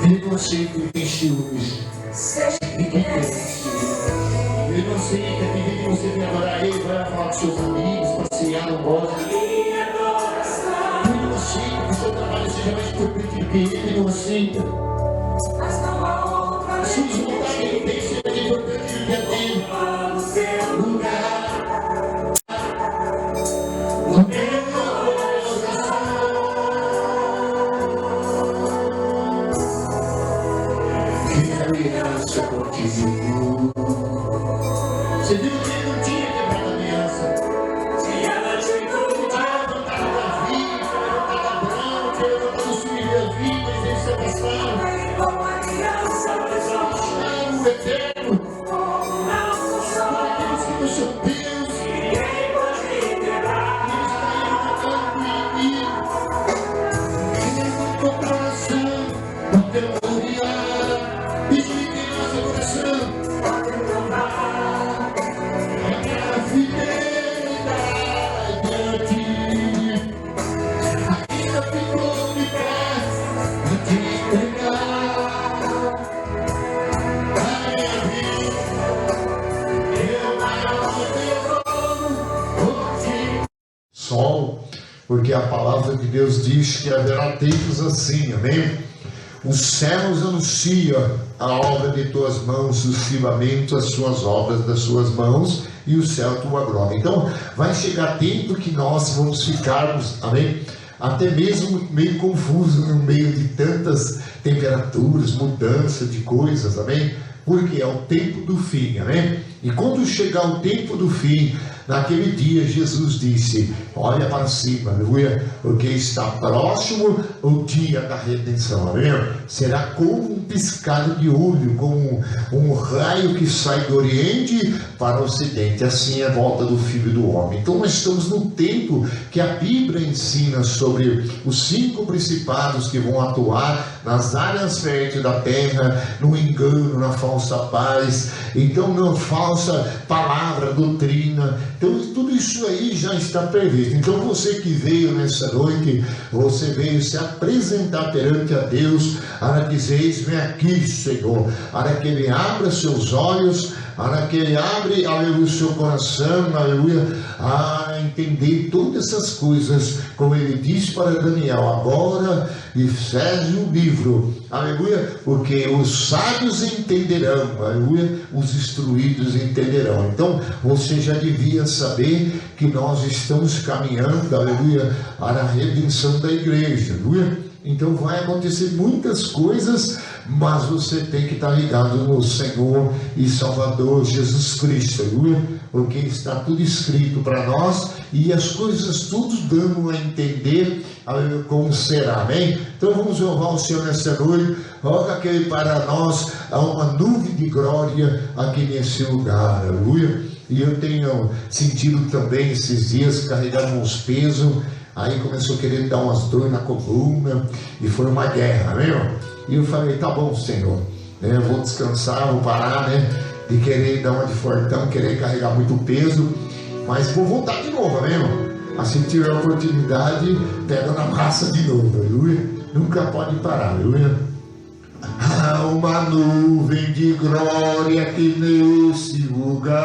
Eu não sei que tem ciúmes. Eu não sei que tem gente que você vem adorar ele, vai falar com seus amigos, passear no bosque. Eu não sei que o seu trabalho seja mais importante que ele, não aceita. Suas vontades têm que ser mais importante do que a dele. Você viu que ele não tinha quebrado a aliança? Ele tinha levantado Davi, levantado Abraão, tinha levantado os filhos de Davi, mas eles se afastaram. Deixaram o eterno. Aqueles que não são Deus. E eles caíram na cara do inimigo. Ele ficou para a oração, bateu a odiar, pediu em nossa oração. Sol, porque a palavra de Deus diz que haverá tempos assim, amém? Os céus anunciam a obra de tuas mãos, os firmamentos, as suas obras das suas mãos, e o céu tua glória. Então, vai chegar tempo que nós vamos ficarmos, amém? Até mesmo meio confuso no meio de tantas temperaturas, mudança de coisas, amém? Porque é o tempo do fim, amém? E quando chegar o tempo do fim, naquele dia Jesus disse, olha para cima, aleluia, porque está próximo o dia da redenção, amém? Será como um piscar de olho, como um raio que sai do oriente para o ocidente, assim é a volta do Filho do Homem. Então nós estamos no tempo que a Bíblia ensina sobre os 5 principados que vão atuar nas áreas férteis da terra, no engano, na falsa paz, então na falsa palavra, doutrina. Então tudo isso aí já está previsto. Então você que veio nessa noite, você veio se apresentar perante a Deus, para dizer, eis-me aqui, Senhor, para que Ele abra seus olhos, para que Ele abre, aleluia, o seu coração, aleluia, a entender todas essas coisas, como Ele disse para Daniel, agora e feche o livro, aleluia, porque os sábios entenderão, aleluia, os instruídos entenderão. Então você já devia saber que nós estamos caminhando, aleluia, para a redenção da igreja, aleluia. Então vai acontecer muitas coisas, mas você tem que estar ligado no Senhor e Salvador Jesus Cristo, aleluia, porque está tudo escrito para nós e as coisas tudo dando a entender, aleluia, como será, amém? Então vamos louvar o Senhor nessa noite, roga que Ele para nós há uma nuvem de glória aqui nesse lugar, aleluia. E eu tenho sentido também esses dias carregando uns pesos. Aí começou a querer dar umas dores na coluna, e foi uma guerra, né? E eu falei, tá bom, Senhor, né? Eu vou descansar, vou parar, né? De querer dar uma de fortão, querer carregar muito peso, mas vou voltar de novo, né, irmão? Assim que tiver a oportunidade, pega na massa de novo, aleluia? Nunca pode parar, aleluia? Há uma nuvem de glória aqui nesse lugar.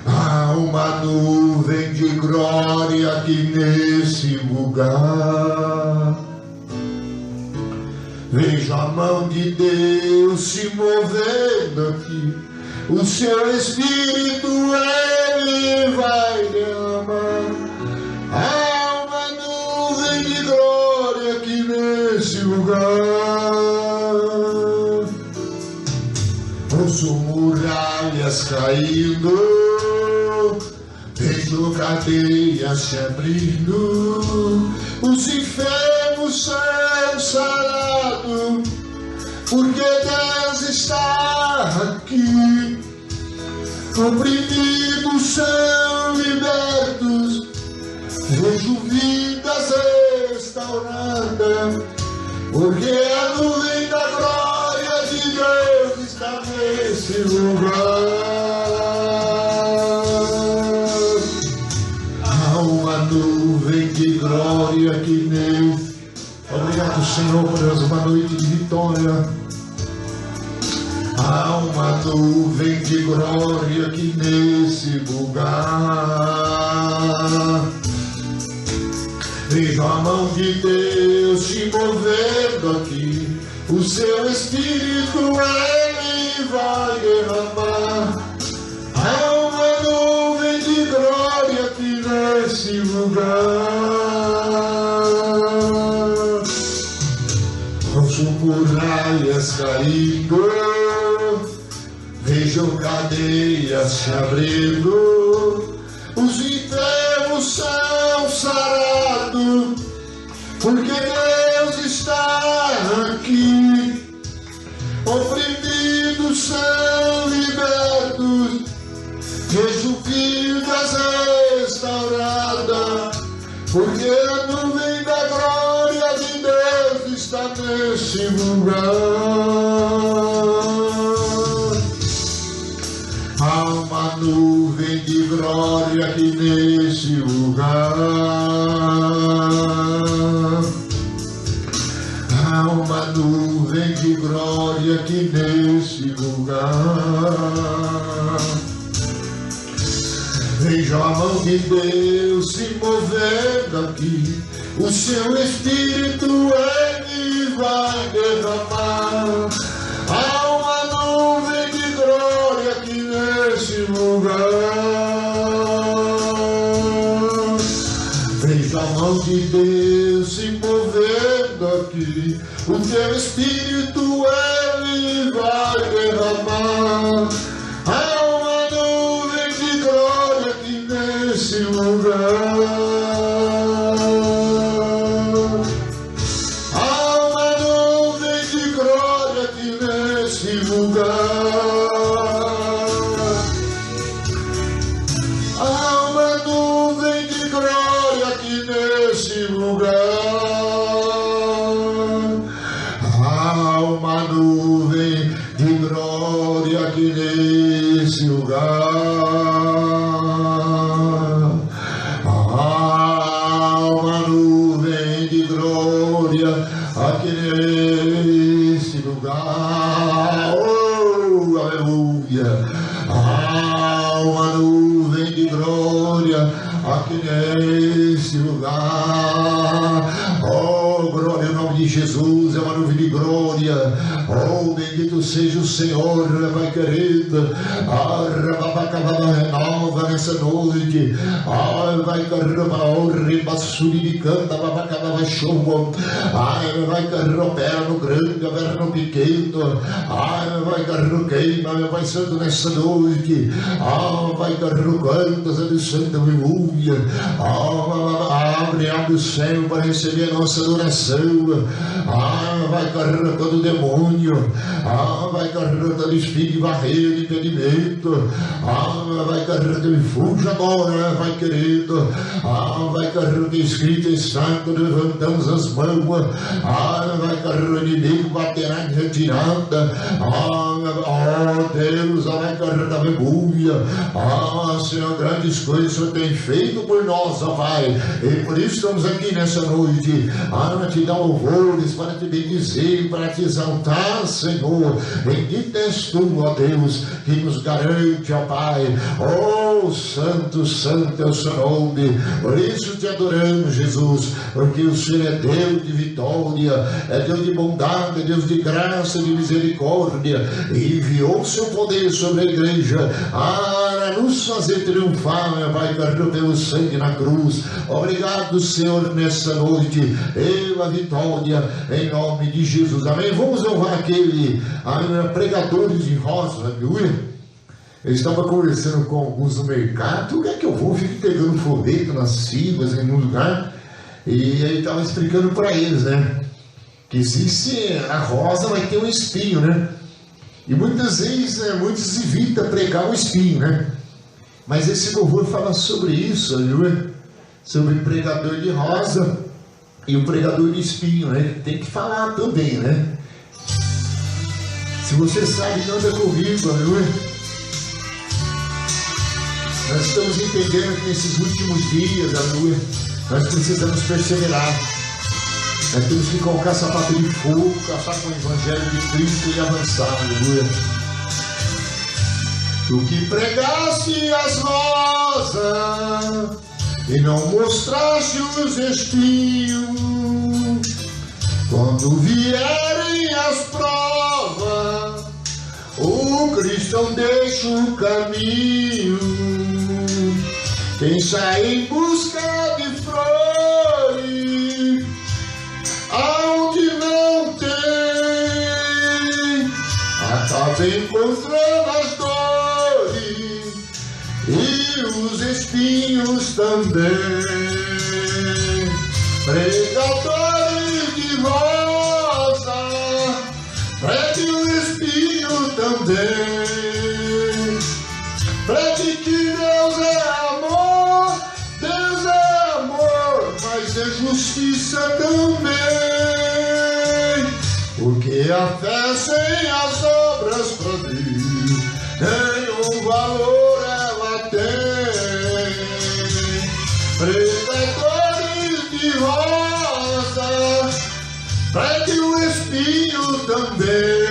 Há uma nuvem de glória aqui nesse lugar. Vejo a mão de Deus se movendo aqui. O seu Espírito Ele vai derramar. Há uma nuvem de glória aqui nesse lugar. Ouço muralha muralhas caindo, vejo cadeias se abrindo, os enfermos são sarados, porque Deus está aqui. Oprimidos são libertos, vejo vidas restauradas, porque a nuvem da glória de Deus está nesse lugar. Há uma nuvem de glória que nesse. Obrigado, Senhor, por mais uma noite de vitória. Há uma nuvem de glória aqui nesse lugar. Vejo a mão de Deus se movendo aqui, o seu Espírito Ele vai derramar. Há uma nuvem de glória aqui nesse lugar. Ouço muralhas caindo, vejo cadeias se abrindo, os enfermos são sarados, porque Deus está aqui. Oprimidos são libertos, vejo vidas restauradas, porque a nuvem da glória de Deus está nesse lugar. Há uma nuvem de glória aqui nesse lugar. Há uma nuvem de glória aqui nesse lugar. Vejo a mão de Deus se movendo aqui, o seu Espírito Ele vai derramar. Há uma nuvem de glória aqui nesse lugar. Vejo a mão de Deus se movendo aqui, o teu Espírito Ele vai derramar. Há uma nuvem de glória aqui nesse lugar. Há uma nuvem de glória aqui nesse lugar. Há uma nuvem de glória aqui nesse lugar. Há uma nuvem de glória aqui nesse lugar. Há uma nuvem de glória aqui nesse lugar. Oh, aleluia. Há uma nuvem de glória aqui nesse lugar. Oh, glória ao nome de Jesus, é uma nuvem de glória. Oh, bendito seja o Senhor, Pai querido. Renova nessa noite. Vai caramba, rebassuri de canta, vai show. Vai carropera no grande, vai no pequeno. Vai carro queima, meu Pai Santo nessa noite. Vai carro cantas, do Santo, aleluia. Abre o céu para receber a nossa adoração. Vai carro todo demônio. Vai carro todo espírito de barreira, de impedimento. Vai carro que fuja agora, Pai querido. Vai carro que escrito em santo, levantamos as mãos. Vai carro inimigo baterá em retirada. Deus, vai carro da aleluia. Senhor, grandes coisas o Senhor tem feito por nós, ó Pai. E por isso estamos aqui nessa noite. Para te dar louvores, para te bendizer, para te exaltar, Senhor. Bendito és tu, ó Deus, que nos garante, ó Pai. Oh, santo, santo é o seu nome. Por isso te adoramos, Jesus, porque o Senhor é Deus de vitória, é Deus de bondade, é Deus de graça, de misericórdia, e enviou o seu poder sobre a igreja para nos fazer triunfar, meu Pai, pelo sangue na cruz. Obrigado, Senhor, nessa noite, pela vitória, em nome de Jesus, amém. Vamos louvar aquele pregadores de rosa, aleluia. Eu estava conversando com alguns no mercado. O que é que eu vou? Fico pegando folheto nas filas em um lugar. E aí estava explicando para eles, né? Que existe a rosa, vai ter um espinho, né? E muitas vezes, né, muitos evitam pregar o espinho, né? Mas esse louvor fala sobre isso, viu? Sobre o pregador de rosa e o pregador de espinho, né? Tem que falar também, né? Se você sabe, canta comigo, aleluia. Nós estamos entendendo que nesses últimos dias, aleluia, nós precisamos perseverar. Nós temos que colocar sapato de fogo, caçar com o Evangelho de Cristo e avançar, aleluia. Tu que pregaste as rosas e não mostraste os espinhos, quando vierem as provas, o cristão deixa o caminho. Quem sai em busca de flores, aonde não tem, acaba encontrando as dores e os espinhos também. Pregadores de rosa, pregue o espinho também. Pregue que Deus é amor, Deus é amor, mas é justiça também. Porque a fé sem as obras pra Deus nenhum valor ela tem. Pregadores de rosa, pregue o espinho também.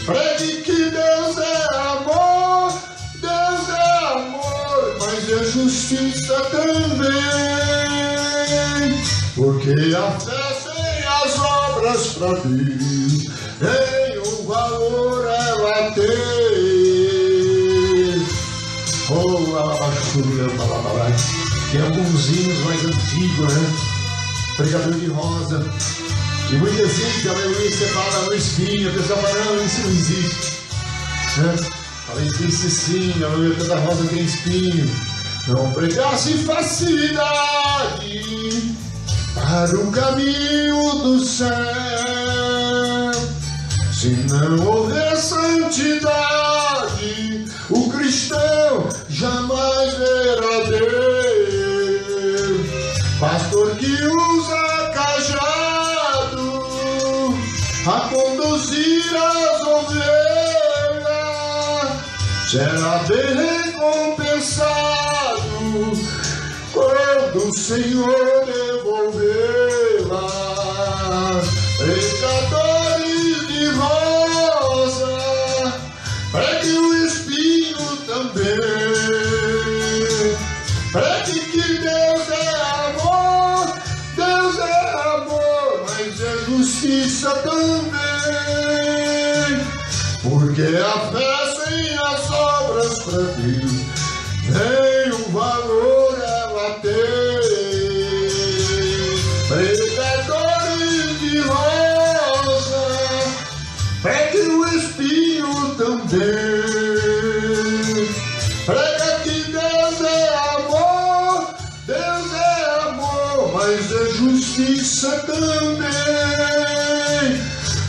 Pregue que Deus é amor, Deus é amor, mas é justiça também. Porque a fé sem as obras pra Deus nenhum valor ela tem. Oh, alabaxúria, alabaxúria. Tem alguns hinos mais antigos, né? Pregador de rosa. E muitas vezes, aleluia, você fala no espinho, a pessoa fala, não, isso não existe. Né? Fala, existe sim, aleluia, toda rosa tem espinho. Não pregasse facilidade para o caminho do céu, se não houver santidade, o cristão jamais verá Deus. Pastor que usa cajado a conduzir as ovelhas, será bem recompensado quando o Senhor devolvê-la. Pregadores de rosa, pregue o espinho também. Pregue que Deus é amor, Deus é amor, mas é justiça também. Porque a fé sem as obras pra Deus nenhum valor ela tem. Pregadores de rosa, pregue o espinho também. Prega que Deus é amor, Deus é amor, mas é justiça também.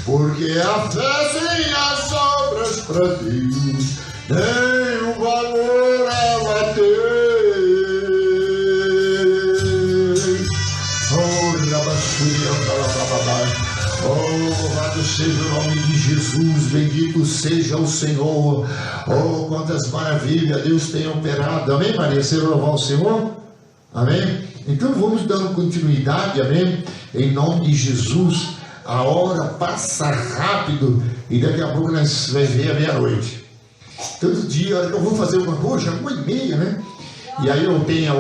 Porque a fé sem as obras pra Deus nenhum valor ela tem. Oh, louvado seja o nome de Jesus, bendito seja o Senhor. Oh, quantas maravilhas Deus tem operado. Amém, Maria? Você louvar o Senhor? Amém? Então vamos dando continuidade, amém? Em nome de Jesus. A hora passa rápido e daqui a pouco nós vamos ver a meia-noite. Todo dia, a hora que eu vou fazer uma coisa, 1h30, né? E aí eu tenho a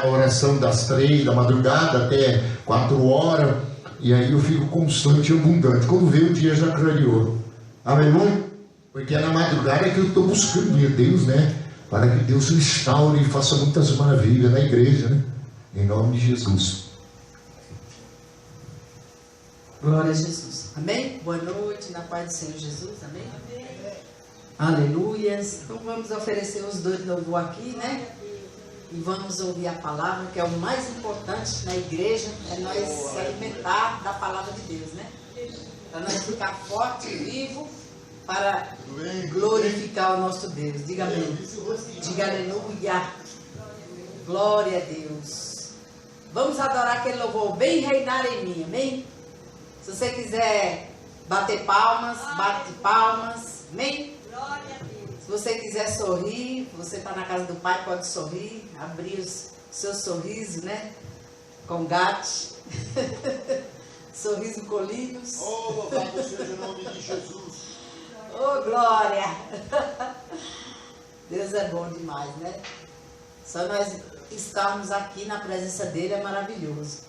oração das 3 da madrugada até 4 horas. E aí eu fico constante e abundante. Quando vê o dia já clareou. Amém? Porque é na madrugada que eu estou buscando, meu Deus, né? Para que Deus restaure e faça muitas maravilhas na igreja, né? Em nome de Jesus. Glória a Jesus. Amém? Boa noite, na paz do Senhor Jesus. Amém? Aleluias. Então vamos oferecer os 2 louvor aqui, né? E vamos ouvir a palavra, que é o mais importante na igreja, é nós se alimentar da palavra de Deus, né? Para nós ficar forte e vivo para glorificar o nosso Deus. Diga amém. Diga aleluia. Glória a Deus. Vamos adorar aquele louvor, Vem reinar em mim, amém? Se você quiser bater palmas, bate palmas, amém? Se você quiser sorrir, você está na casa do Pai, pode sorrir, abrir os seus sorrisos, né? Com gatos. Sorriso colinos. Oh, louvado seja o nome de Jesus. Oh, glória. Deus é bom demais, né? Só nós estarmos aqui na presença dele é maravilhoso.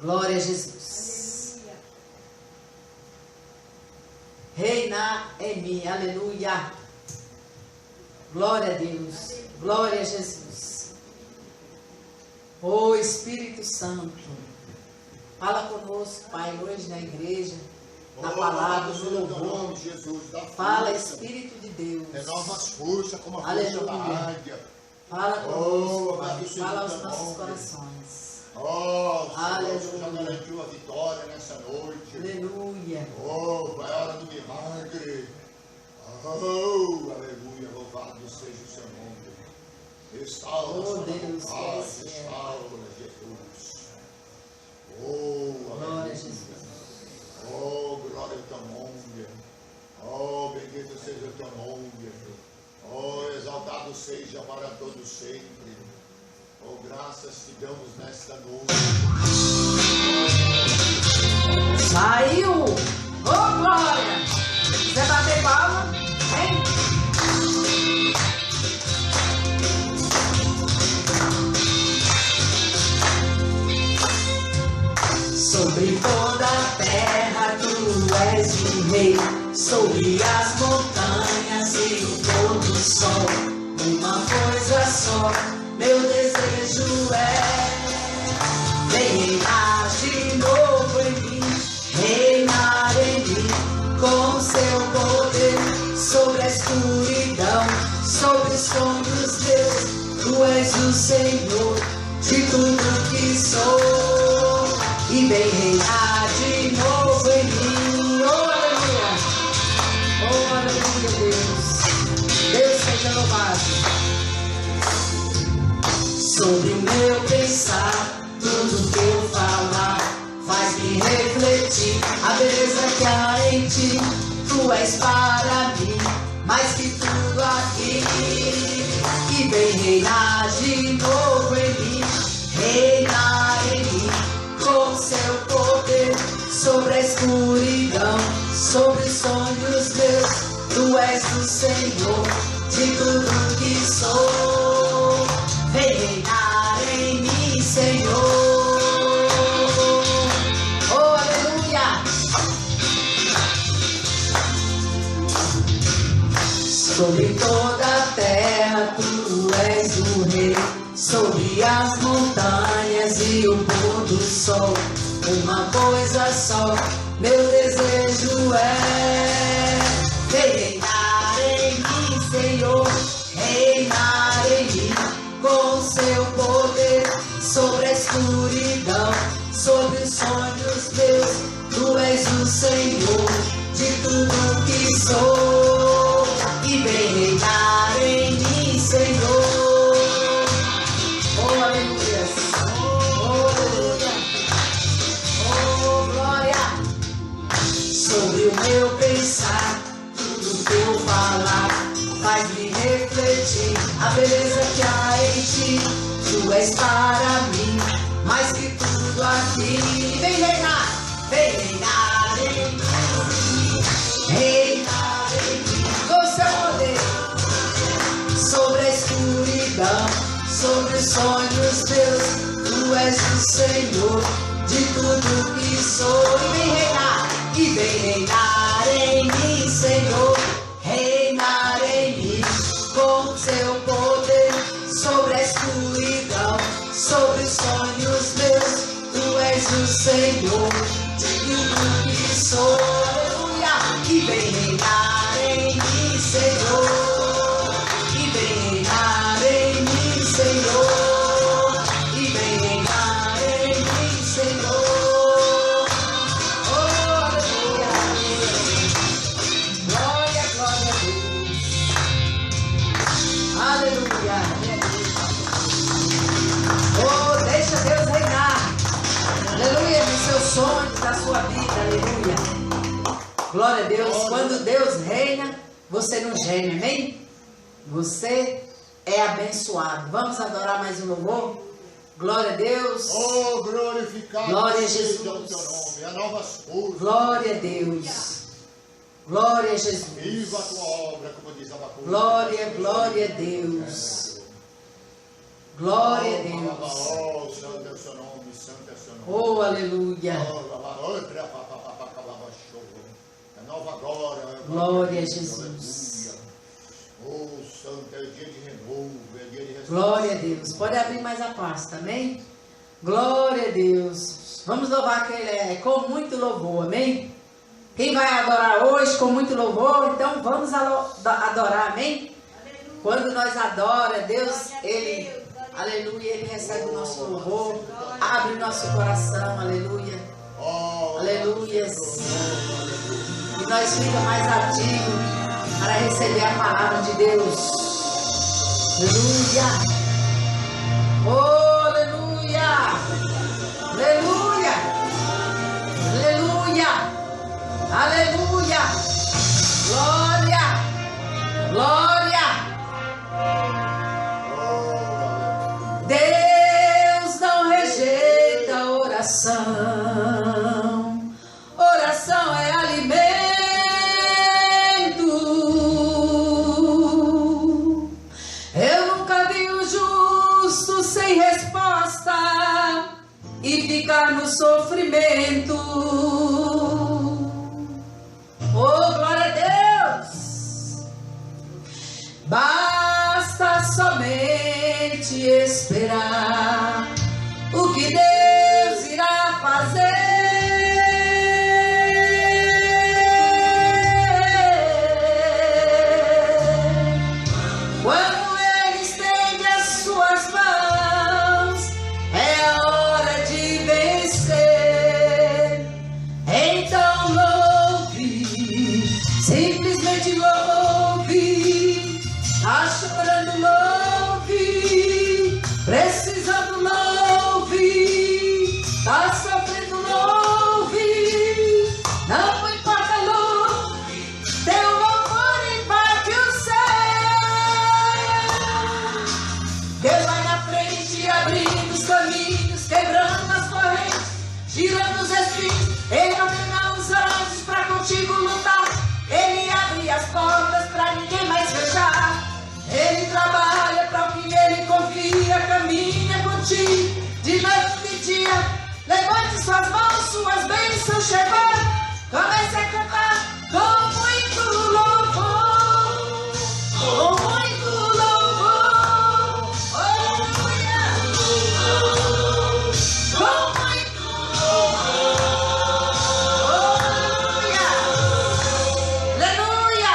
Glória a Jesus. Reinar em mim, aleluia. Glória a Deus, glória a Jesus. Oh Espírito Santo, fala conosco, Pai, hoje na igreja, na palavra, no louvor. Fala, Espírito de Deus. Renova as forças como a força Aleluia. da águia. Fala conosco, Pai, louvado seja fala o aos teu nossos nome. corações. Oh, Aleluia. Senhor, já garantiu a vitória nessa noite. Aleluia. Oh, vai a hora do milagre. Oh, aleluia, louvado seja o seu nome. Restaura, Oh, Senhor, Deus, Pai, que é esse restaura, Jesus. Oh, Glória a aleluia. Jesus. Oh, glória ao teu nome. Oh, bendito seja o teu nome. Oh, exaltado seja para todos sempre. Oh, graças te damos nesta noite. Saiu! Oh, glória! Você bater palma? Vem! Sobre toda a terra tu és o rei, sobre as montanhas e o pôr do sol. Uma coisa só, meu desejo é vem reinar de novo em mim, reinar em mim com seu poder sobre a escuridão, sobre os sonhos meus. Tu és o Senhor de tudo que sou e vem reinar de novo em mim. Oh, aleluia! Oh, aleluia, Deus! Deus seja louvado. Sobre o meu pensar, tudo que eu falar faz-me refletir a beleza que há em ti. Tu és para mim mais que tudo aqui. E vem reinar de novo em mim, reinar em mim com seu poder sobre a escuridão, sobre os sonhos meus. Tu és o Senhor de tudo que sou. Vem reinar em mim, Senhor. Oh, aleluia! Sobre toda a terra tu és o rei, sobre as montanhas e o pôr do sol. Uma coisa só, meu desejo é reinar em mim, Senhor, reinar em mim com seu poder sobre a escuridão, sobre os sonhos meus. Tu és o Senhor de tudo que sou e vem reinar em mim, Senhor. Oh, aleluia! Oh, aleluia! Oh, glória! Sobre o meu pensar, tudo que eu falar faz-me refletir a beleza que há em ti. Tu és para mim mais que tudo aqui. Vem reinar em mim, reinar em mim com seu poder sobre a escuridão, sobre os sonhos meus. Tu és o Senhor de tudo que sou. E vem reinar em mim, Senhor, reinar em mim com seu poder sobre a escuridão, sobre os sonhos meus. Tu és o Senhor de tudo que sou. Aleluia! E vem reinar em mim, Glória a Deus. Quando Deus reina, você não geme, amém? Você é abençoado. Vamos adorar mais um louvor? Glória a Deus. Oh, glorificado Glória a seja o Jesus. teu nome. A novas coisas. Glória a Deus. Glória a Jesus. Viva a tua obra, como diz Abacuque. Glória, glória a Deus. Glória a Deus. Oh, santo é o seu nome, santo é o seu nome. Oh, aleluia. Nova glória. Glória a Jesus. Oh, santo, é dia de renovo, é dia de restauração. Glória a Deus. Pode abrir mais a pasta, amém? Glória a Deus. Vamos louvar aquele com muito louvor, amém? Quem vai adorar hoje com muito louvor, então vamos adorar, amém? Aleluia. Quando nós adoramos, Deus, Ele, aleluia, Ele recebe o nosso louvor, abre o nosso coração, aleluia, aleluia. E nós ficamos mais ativos para receber a palavra de Deus. Aleluia. Oh, aleluia. Aleluia. Aleluia. Aleluia. Glória. Glória. Deus não rejeita a oração. Oração é alimento. Eu nunca vi o justo sem resposta e ficar no sofrimento. Oh, glória a Deus! Basta somente esperar o que Deus irá fazer. Quando Ele estende as suas mãos, é a hora de vencer. Então louve, simplesmente louve. Tá chorando, louve. Precisando, louve. Tá sofrendo, louve. Não importa, louve. Teu louvor invade o céu. Deus vai na frente, abrindo os caminhos, quebrando as correntes, tirando os espinhos. Ele ordena os anjos pra contigo lutar. Ele abre as portas pra ninguém mais fechar. Ele trabalha pra o que ele confia, caminha contigo de noite e dia. Levante suas mãos, suas bênçãos chegaram. Comece a cantar com muito louvor, com muito louvor. Aleluia! Com muito louvor. Aleluia! Aleluia!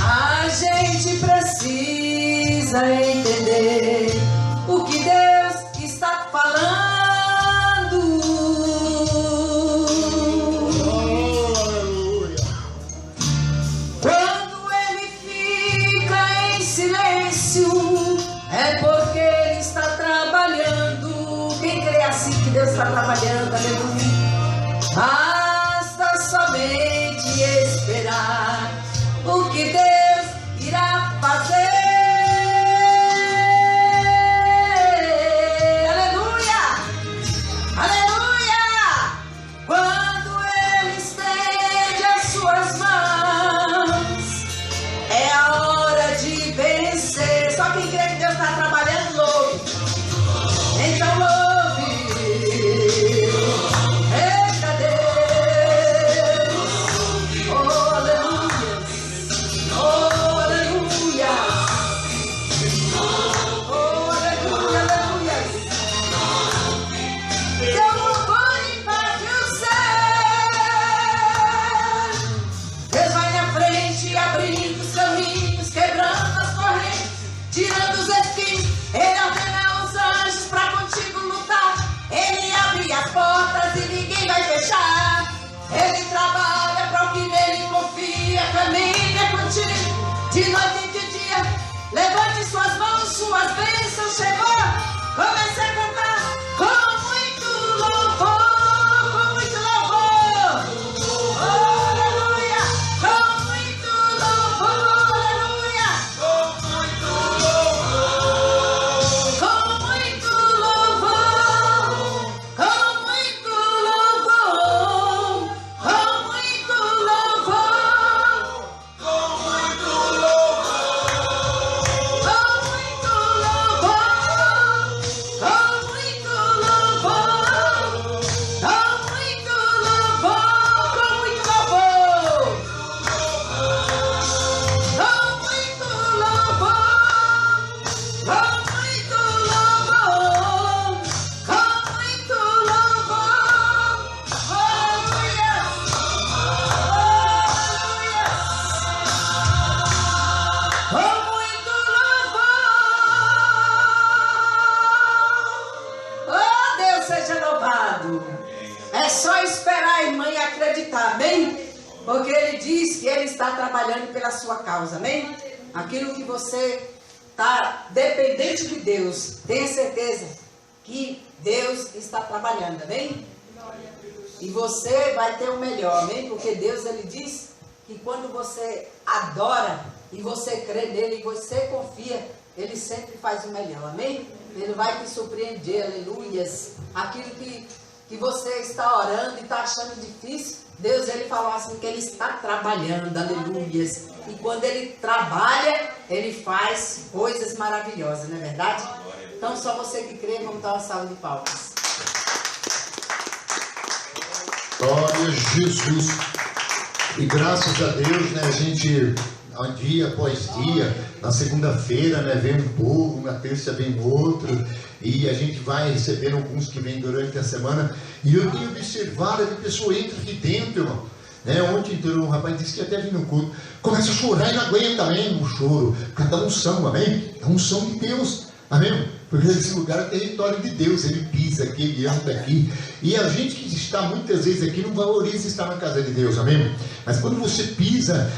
A gente precisa entender o que Deus está falando. Quando Ele fica em silêncio, é porque Ele está trabalhando. Quem crê assim que Deus está trabalhando? Aleluia. Basta somente esperar o que Deus irá fazer. Aleluia! Aleluia! Quando Ele estende as suas mãos, é a hora de vencer. Só quem crê que Deus está trabalhando, louve. Então louve. Eita Deus! Oh, aleluia! Oh, aleluia! Oh, aleluia, aleluia! Teu louvor invade o céu. Deus vai na frente, abrindo os caminhos, quebrando as correntes, tirando os espinhos. Ele ordena os anjos pra contigo lutar. Ele abre as portas e ninguém vai fechar. Ele trabalha pra o que nele confia, caminha contigo de noite e de dia. Levante suas mãos, suas bênçãos chegou. Comece a cantar com muito louvor, com muito louvor. Oh, aleluia! Porque Ele diz que Ele está trabalhando pela sua causa, amém? Aquilo que você está dependente de Deus, tenha certeza que Deus está trabalhando, amém? E você vai ter o melhor, amém? Porque Deus, Ele diz que quando você adora e você crê nele e você confia, Ele sempre faz o melhor, amém? Ele vai te surpreender, aleluias. Aquilo que você está orando e está achando difícil, Deus, Ele falou assim que Ele está trabalhando, aleluias. E quando Ele trabalha, Ele faz coisas maravilhosas, não é verdade? Então só você que crê, vamos dar uma salva de palmas. Glória a Jesus. E graças a Deus, né, a gente, dia após dia, na segunda-feira, né, vem um povo, na terça vem outro, e a gente vai recebendo alguns que vêm durante a semana, e eu tenho observado que a pessoa entra aqui dentro, irmão. Né, ontem entrou um rapaz, disse que até vinha no culto, começa a chorar e não aguenta, amém, o choro, porque dá unção, amém, é unção de Deus, amém, porque esse lugar é território de Deus, Ele pisa aqui, Ele anda aqui, e a gente que está muitas vezes aqui não valoriza estar na casa de Deus, amém, mas quando você pisa,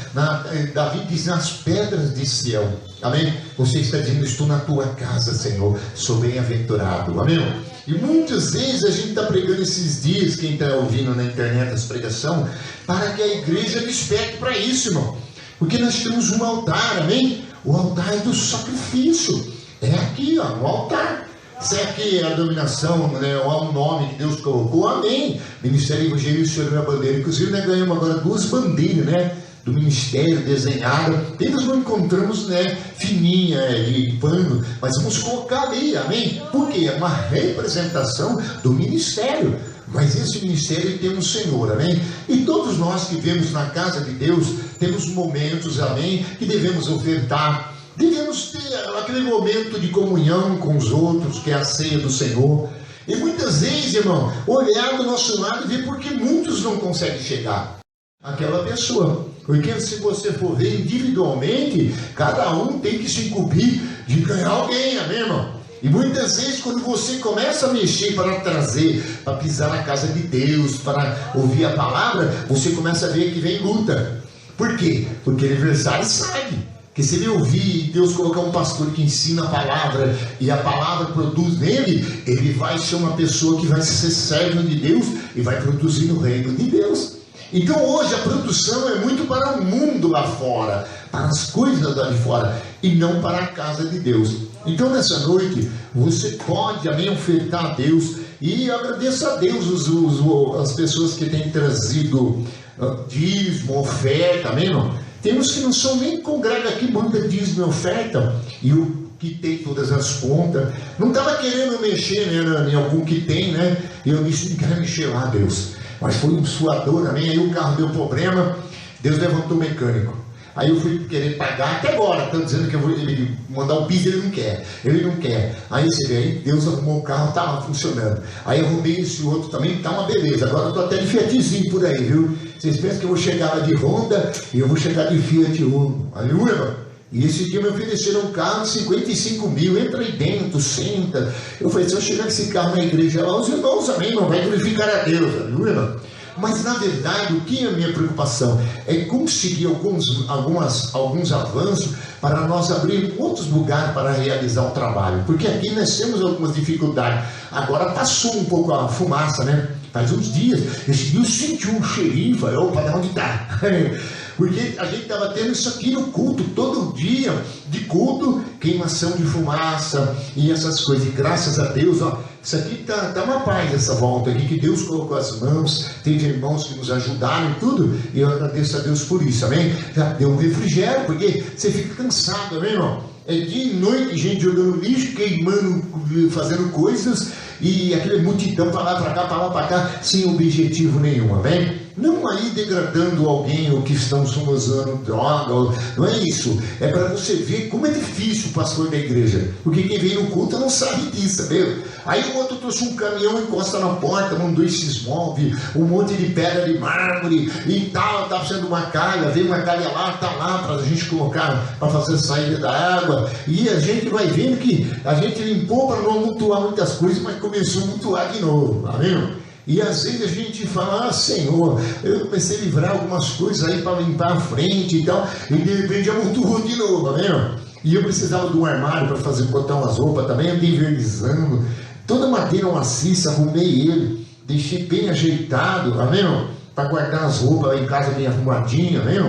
Davi diz, nas pedras de Sião, amém, você está dizendo, estou na tua casa, Senhor, sou bem-aventurado, amém. E muitas vezes a gente está pregando esses dias, quem está ouvindo na internet as pregações, para que a igreja desperte para isso, irmão. Porque nós temos um altar, amém? O altar do sacrifício. É aqui, ó, o altar. Se aqui é a dominação, né, o nome que Deus colocou, amém. Ministério Evangelista Senhor, minha bandeira. Inclusive, nós ganhamos agora 2 bandeiras, né? Do ministério desenhada, eles não encontramos, né, fininha de pano, mas vamos colocar ali, amém? Porque é uma representação do ministério, mas esse ministério tem um Senhor, amém? E todos nós que vivemos na casa de Deus, temos momentos, amém, que devemos ofertar, devemos ter aquele momento de comunhão com os outros, que é a ceia do Senhor. E muitas vezes, irmão, olhar do nosso lado e ver porque muitos não conseguem chegar àquela pessoa. Porque se você for ver individualmente, cada um tem que se incumbir de ganhar alguém, amém, irmão? E muitas vezes quando você começa a mexer para trazer, para pisar na casa de Deus, para ouvir a palavra, você começa a ver que vem luta. Por quê? Porque o aniversário sabe. Que se ele ouvir Deus colocar um pastor que ensina a palavra e a palavra produz nele, ele vai ser uma pessoa que vai ser servo de Deus e vai produzir no reino de Deus. Então hoje a produção é muito para o mundo lá fora, para as coisas lá de fora, e não para a casa de Deus. Então nessa noite, você pode, amém, ofertar a Deus, e agradeça a Deus as pessoas que têm trazido dízimo, oferta, amém, não? Tem uns que não são nem congrega aqui, manda dízimo e oferta, e o que tem todas as contas, não estava querendo mexer, né, em algum que tem, né, e eu disse, não quero mexer lá, Deus. Mas foi um suador, amém? Aí o carro deu problema, Deus levantou o mecânico. Aí eu fui querer pagar, até agora, estão dizendo que eu vou ele mandar o piso, ele não quer. Aí você vê, aí Deus arrumou o carro, estava funcionando. Aí eu arrumei esse outro também, tá uma beleza. Agora eu estou até de Fiatzinho por aí, viu? Vocês pensam que eu vou chegar lá de Honda e eu vou chegar de Fiat Uno. Aleluia, mano. E esse dia me ofereceram um carro de 55 mil, entra aí dentro, senta. Eu falei, se eu chegar com esse carro na igreja lá, os irmãos amém, não vai glorificar a Deus, aleluia, mano. Mas na verdade, o que é a minha preocupação? É conseguir alguns avanços para nós abrir outros lugares para realizar o trabalho. Porque aqui nós temos algumas dificuldades. Agora passou um pouco a fumaça, né? Faz uns dias, esse dia eu senti um cheirinho, falei, opa, de onde está? Porque a gente estava tendo isso aqui no culto, todo dia de culto, queimação de fumaça e essas coisas. E graças a Deus, ó, isso aqui tá uma paz essa volta aqui, que Deus colocou as mãos, tem irmãos que nos ajudaram e tudo, e eu agradeço a Deus por isso, amém? Já deu um refrigério, porque você fica cansado, amém, irmão? É dia e noite, gente jogando lixo, queimando, fazendo coisas, e aquele multidão para lá, para cá, sem objetivo nenhum, amém? Não aí degradando alguém ou que estão usando droga, não é isso. É para você ver como é difícil o pastor da igreja. Porque quem vem no culto não sabe disso, sabe? Aí o outro trouxe um caminhão, encosta na porta, mandou esses móveis, um monte de pedra de mármore e tal, tá precisando de uma calha, vem uma calha lá, tá lá para a gente colocar, para fazer a saída da água. E a gente vai vendo que a gente limpou para não mutuar muitas coisas, mas começou a mutuar de novo, amém? E às vezes a gente fala, Senhor, eu comecei a livrar algumas coisas aí para limpar a frente e tal, e de repente amontoou de novo, amém? E eu precisava de um armário para fazer, botar umas roupas também, andei envernizando, toda a madeira maciça, arrumei ele, deixei bem ajeitado, amém? Para guardar as roupas lá em casa bem arrumadinha, amém?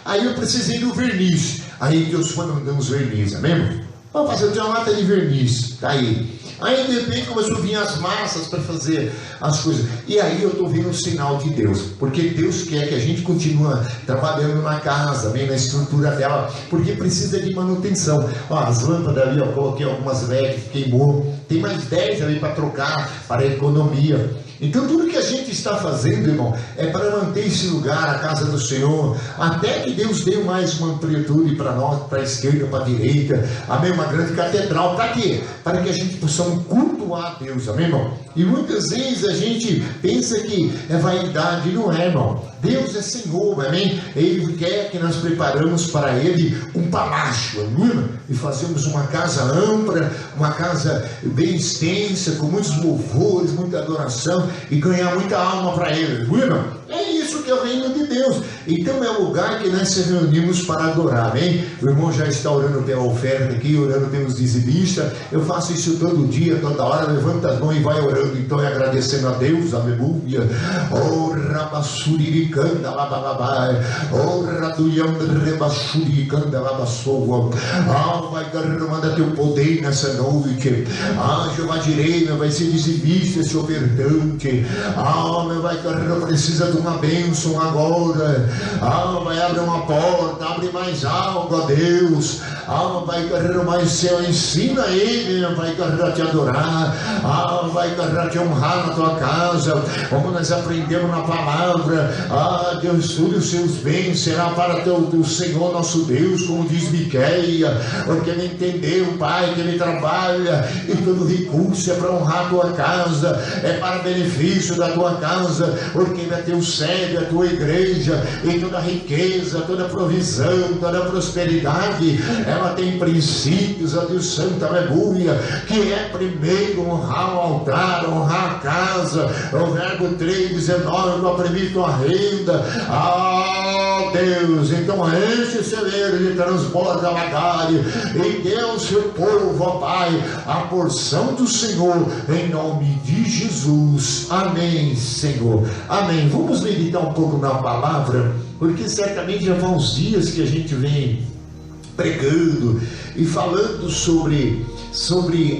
Aí eu precisei do verniz, aí Deus foi mandando os verniz, amém? Vamos fazer, eu tenho uma lata de verniz, tá aí. Aí de repente começou a vir as massas para fazer as coisas. E aí eu estou vendo o sinal de Deus. Porque Deus quer que a gente continue trabalhando na casa, bem na estrutura dela. Porque precisa de manutenção. Ó, as lâmpadas ali, ó, coloquei algumas LEDs, queimou. Tem mais 10 ali para trocar, para a economia. Então tudo que a gente está fazendo, irmão, é para manter esse lugar, a casa do Senhor, até que Deus dê mais uma amplitude para nós, para a esquerda, para a direita, amém? Uma grande catedral, para quê? Para que a gente possa cultuar a Deus, amém, irmão? E muitas vezes a gente pensa que é vaidade, não é, irmão? Deus é Senhor, amém? Ele quer que nós preparamos para Ele um palácio, amém? E fazemos uma casa ampla, uma casa bem extensa, com muitos louvores, muita adoração, e ganhar muita alma para Ele, amém? É isso que é o reino de Deus. Então é o lugar que nós se reunimos para adorar, amém? O irmão já está orando pela oferta aqui, orando pelos dizimistas. Eu faço isso todo dia, toda hora, levanta as mãos e vai orando, então é agradecendo a Deus, aleluia. Oh, rabassuricanda, lababai, oh, ratuyam, rebassuricanda, labassoa. Ah, vai derramando teu poder nessa noite. Ah, Jeová Jirei, vai ser dizimista esse ofertante. Ah, vai derramar, precisa de uma bênção agora. Ah, vai abrir uma porta, abre mais algo, ó Deus. Ah, vai carregar mais céu, ensina Ele, vai carregar te adorar. Ah, vai carregar te honrar na tua casa. Como nós aprendemos na palavra, ah, Deus, tudo os seus bens será para teu Senhor nosso Deus, como diz Miquéia, porque Ele entendeu, Pai, que Ele trabalha e todo recurso é para honrar a tua casa, é para benefício da tua casa, porque Ele é teu sede, a tua igreja, e toda riqueza, toda provisão, toda prosperidade, ela tem princípios, ó Deus Santo, aleluia, que é primeiro honrar o altar, honrar a casa. O verbo 3,19, eu aprendi tua renda. Ah, Deus, então enche o celeiro de transborda lagares e dê ao seu povo, ó Pai, a porção do Senhor, em nome de Jesus. Amém, Senhor. Amém. Vamos meditar um pouco na palavra, porque certamente já vão uns dias que a gente vem pregando e falando sobre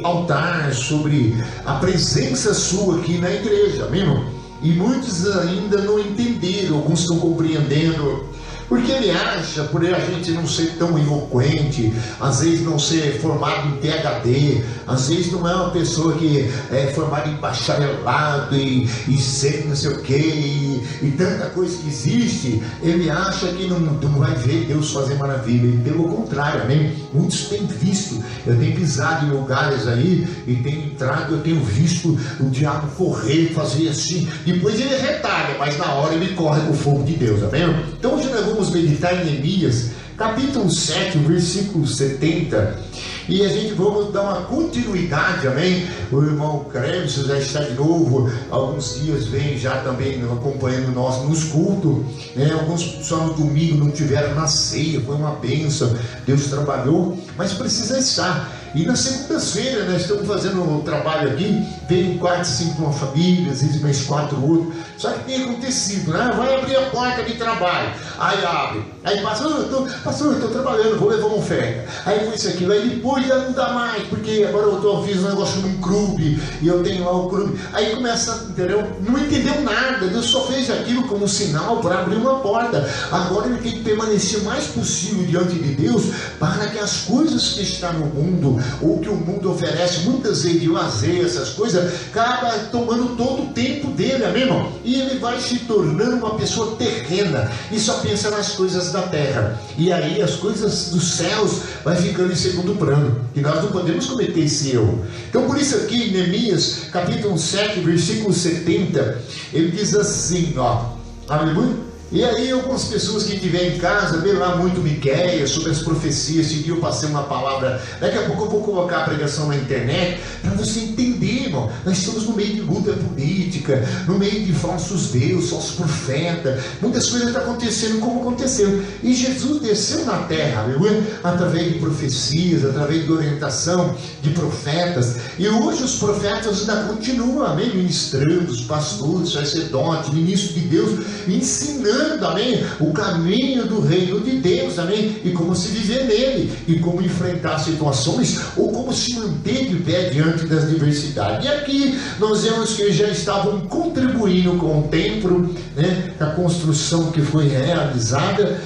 altar, sobre a presença sua aqui na igreja, amém, irmão? E muitos ainda não entenderam, alguns estão compreendendo, porque ele acha, por a gente não ser tão eloquente, às vezes não ser formado em PhD, às vezes não é uma pessoa que é formada em bacharelado e ser não sei o que, e tanta coisa que existe, ele acha que não vai ver Deus fazer maravilha. E pelo contrário, amém? Muitos têm visto, eu tenho pisado em lugares aí e tenho entrado, eu tenho visto o diabo correr, fazer assim, depois ele retalha, mas na hora ele corre com o fogo de Deus, amém? Então hoje nós vamos meditar em Neemias, capítulo 7, versículo 70, e a gente vamos dar uma continuidade, amém? O irmão Kremson já está de novo, alguns dias vem já também acompanhando nós nos cultos, né? Alguns só no domingo não tiveram na ceia, foi uma bênção, Deus trabalhou, mas precisa estar. E nas segundas-feiras nós estamos fazendo um trabalho aqui, vem 4, 5 uma família, às vezes mais 4 outros. Só que tem acontecido, né? Vai abrir a porta de trabalho, aí abre, aí pastor, eu estou trabalhando, vou levar uma oferta, aí foi isso aqui, aí depois já não dá mais, porque agora eu fiz um negócio num clube, e eu tenho lá o clube, aí começa, entendeu? Não entendeu nada, Deus só fez aquilo como sinal para abrir uma porta, agora ele tem que permanecer o mais possível diante de Deus, para que as coisas que estão no mundo, ou que o mundo oferece, muitas vezes de lazer, essas coisas, acaba tomando todo o tempo dele, amém, irmão? E ele vai se tornando uma pessoa terrena, e só pensa nas coisas da terra, e aí as coisas dos céus vai ficando em segundo plano, e nós não podemos cometer esse erro. Então por isso aqui em Neemias, capítulo 7, versículo 70, ele diz assim, ó, aleluia. E aí algumas pessoas que estiverem em casa, vê lá muito Miquéia, sobre as profecias, esse dia eu passei uma palavra, daqui a pouco eu vou colocar a pregação na internet, para você entender, irmão, nós estamos no meio de luta política, no meio de falsos deuses, falsos profetas, muitas coisas estão acontecendo como aconteceu, e Jesus desceu na terra, aleluia, através de profecias, através de orientação de profetas, e hoje os profetas ainda continuam, amém, ministrando, os pastores, sacerdotes, ministros de Deus, ensinando, amém, o caminho do reino de Deus, amém, e como se viver nele, e como enfrentar situações, ou como se manter de pé diante das diversidades. E aqui nós vemos que eles já estavam contribuindo com o templo, né, a construção que foi realizada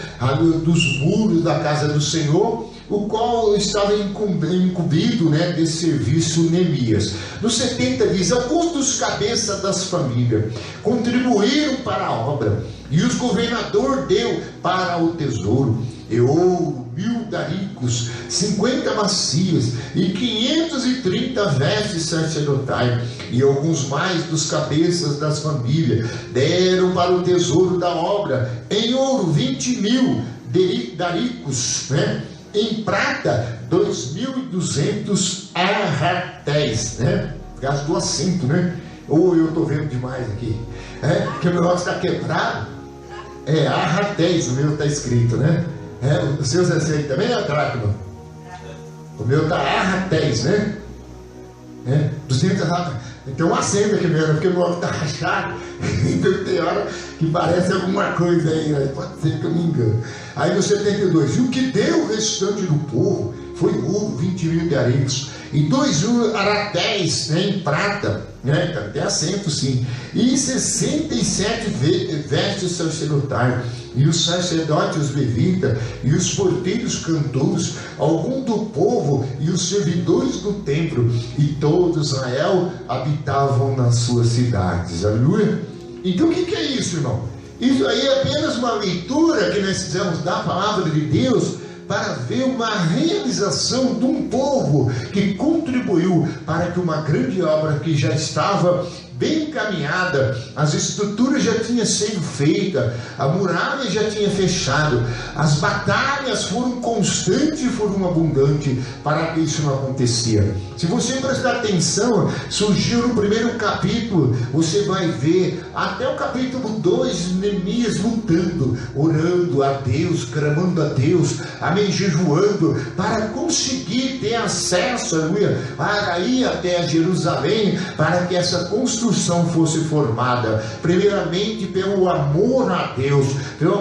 dos muros da casa do Senhor, o qual estava incumbido, né, desse serviço Neemias. No 70 diz: alguns dos cabeças das famílias contribuíram para a obra, e os governador deu para o tesouro e ouro, 1000 daricos, 50 bacias e 530 vestes sacerdotais, e alguns mais dos cabeças das famílias deram para o tesouro da obra em ouro 20.000 daricos, né? Em prata 2.200 arratéis, né? Gasto do assento, né? Ou eu estou vendo demais aqui, porque o meu negócio está quebrado. Arratéis, o meu está escrito, né? O seu Zé também é dracma. O meu está arratéis, né? 200 arratéis. Tem um acento aqui mesmo, porque o meu está rachado. Então tem hora que parece alguma coisa aí, né? Pode ser que eu me engano. Aí no 72, e o que deu o restante do povo foi ouro, 20.000 daricos, e 2 aratéis, né, em prata, né? Tem acento sim, e 67 vestes sacerdotais, e os sacerdotes, os levitas, e os porteiros cantores, algum do povo, e os servidores do templo, e todo Israel habitavam nas suas cidades. Aleluia. Então o que é isso, irmão? Isso aí é apenas uma leitura que nós fizemos da palavra de Deus, para ver uma realização de um povo que contribuiu para que uma grande obra que já estava bem encaminhada, as estruturas já tinham sido feitas, a muralha já tinha fechado, as batalhas foram constantes e foram abundantes para que isso não acontecia. Se você prestar atenção, surgiu no primeiro capítulo, você vai ver até o capítulo 2, Neemias lutando, orando a Deus, clamando a Deus, amém, jejuando, para conseguir ter acesso, aleluia, para ir até Jerusalém, para que essa construção fosse formada, primeiramente pelo amor a Deus, pelo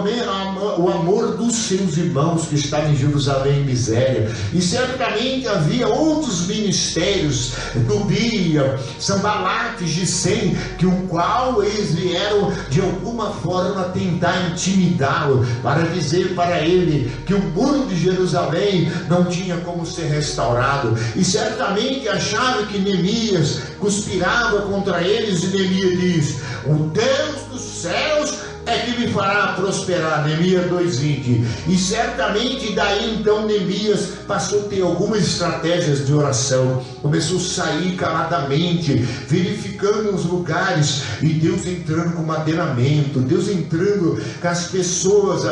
o amor dos seus irmãos que estavam em Jerusalém em miséria, e certamente havia outros ministérios, Tobia, Sambalate, Gesem, que o qual eles vieram de alguma forma tentar intimidá-lo, para dizer para ele que o muro de Jerusalém não tinha como ser restaurado, e certamente acharam que Neemias conspirava contra eles, e Neemias diz: o Deus dos céus é que me fará prosperar, Neemias 2:20. E certamente daí então Neemias passou a ter algumas estratégias de oração, começou a sair caladamente, verificando os lugares, e Deus entrando com madeiramento, Deus entrando com as pessoas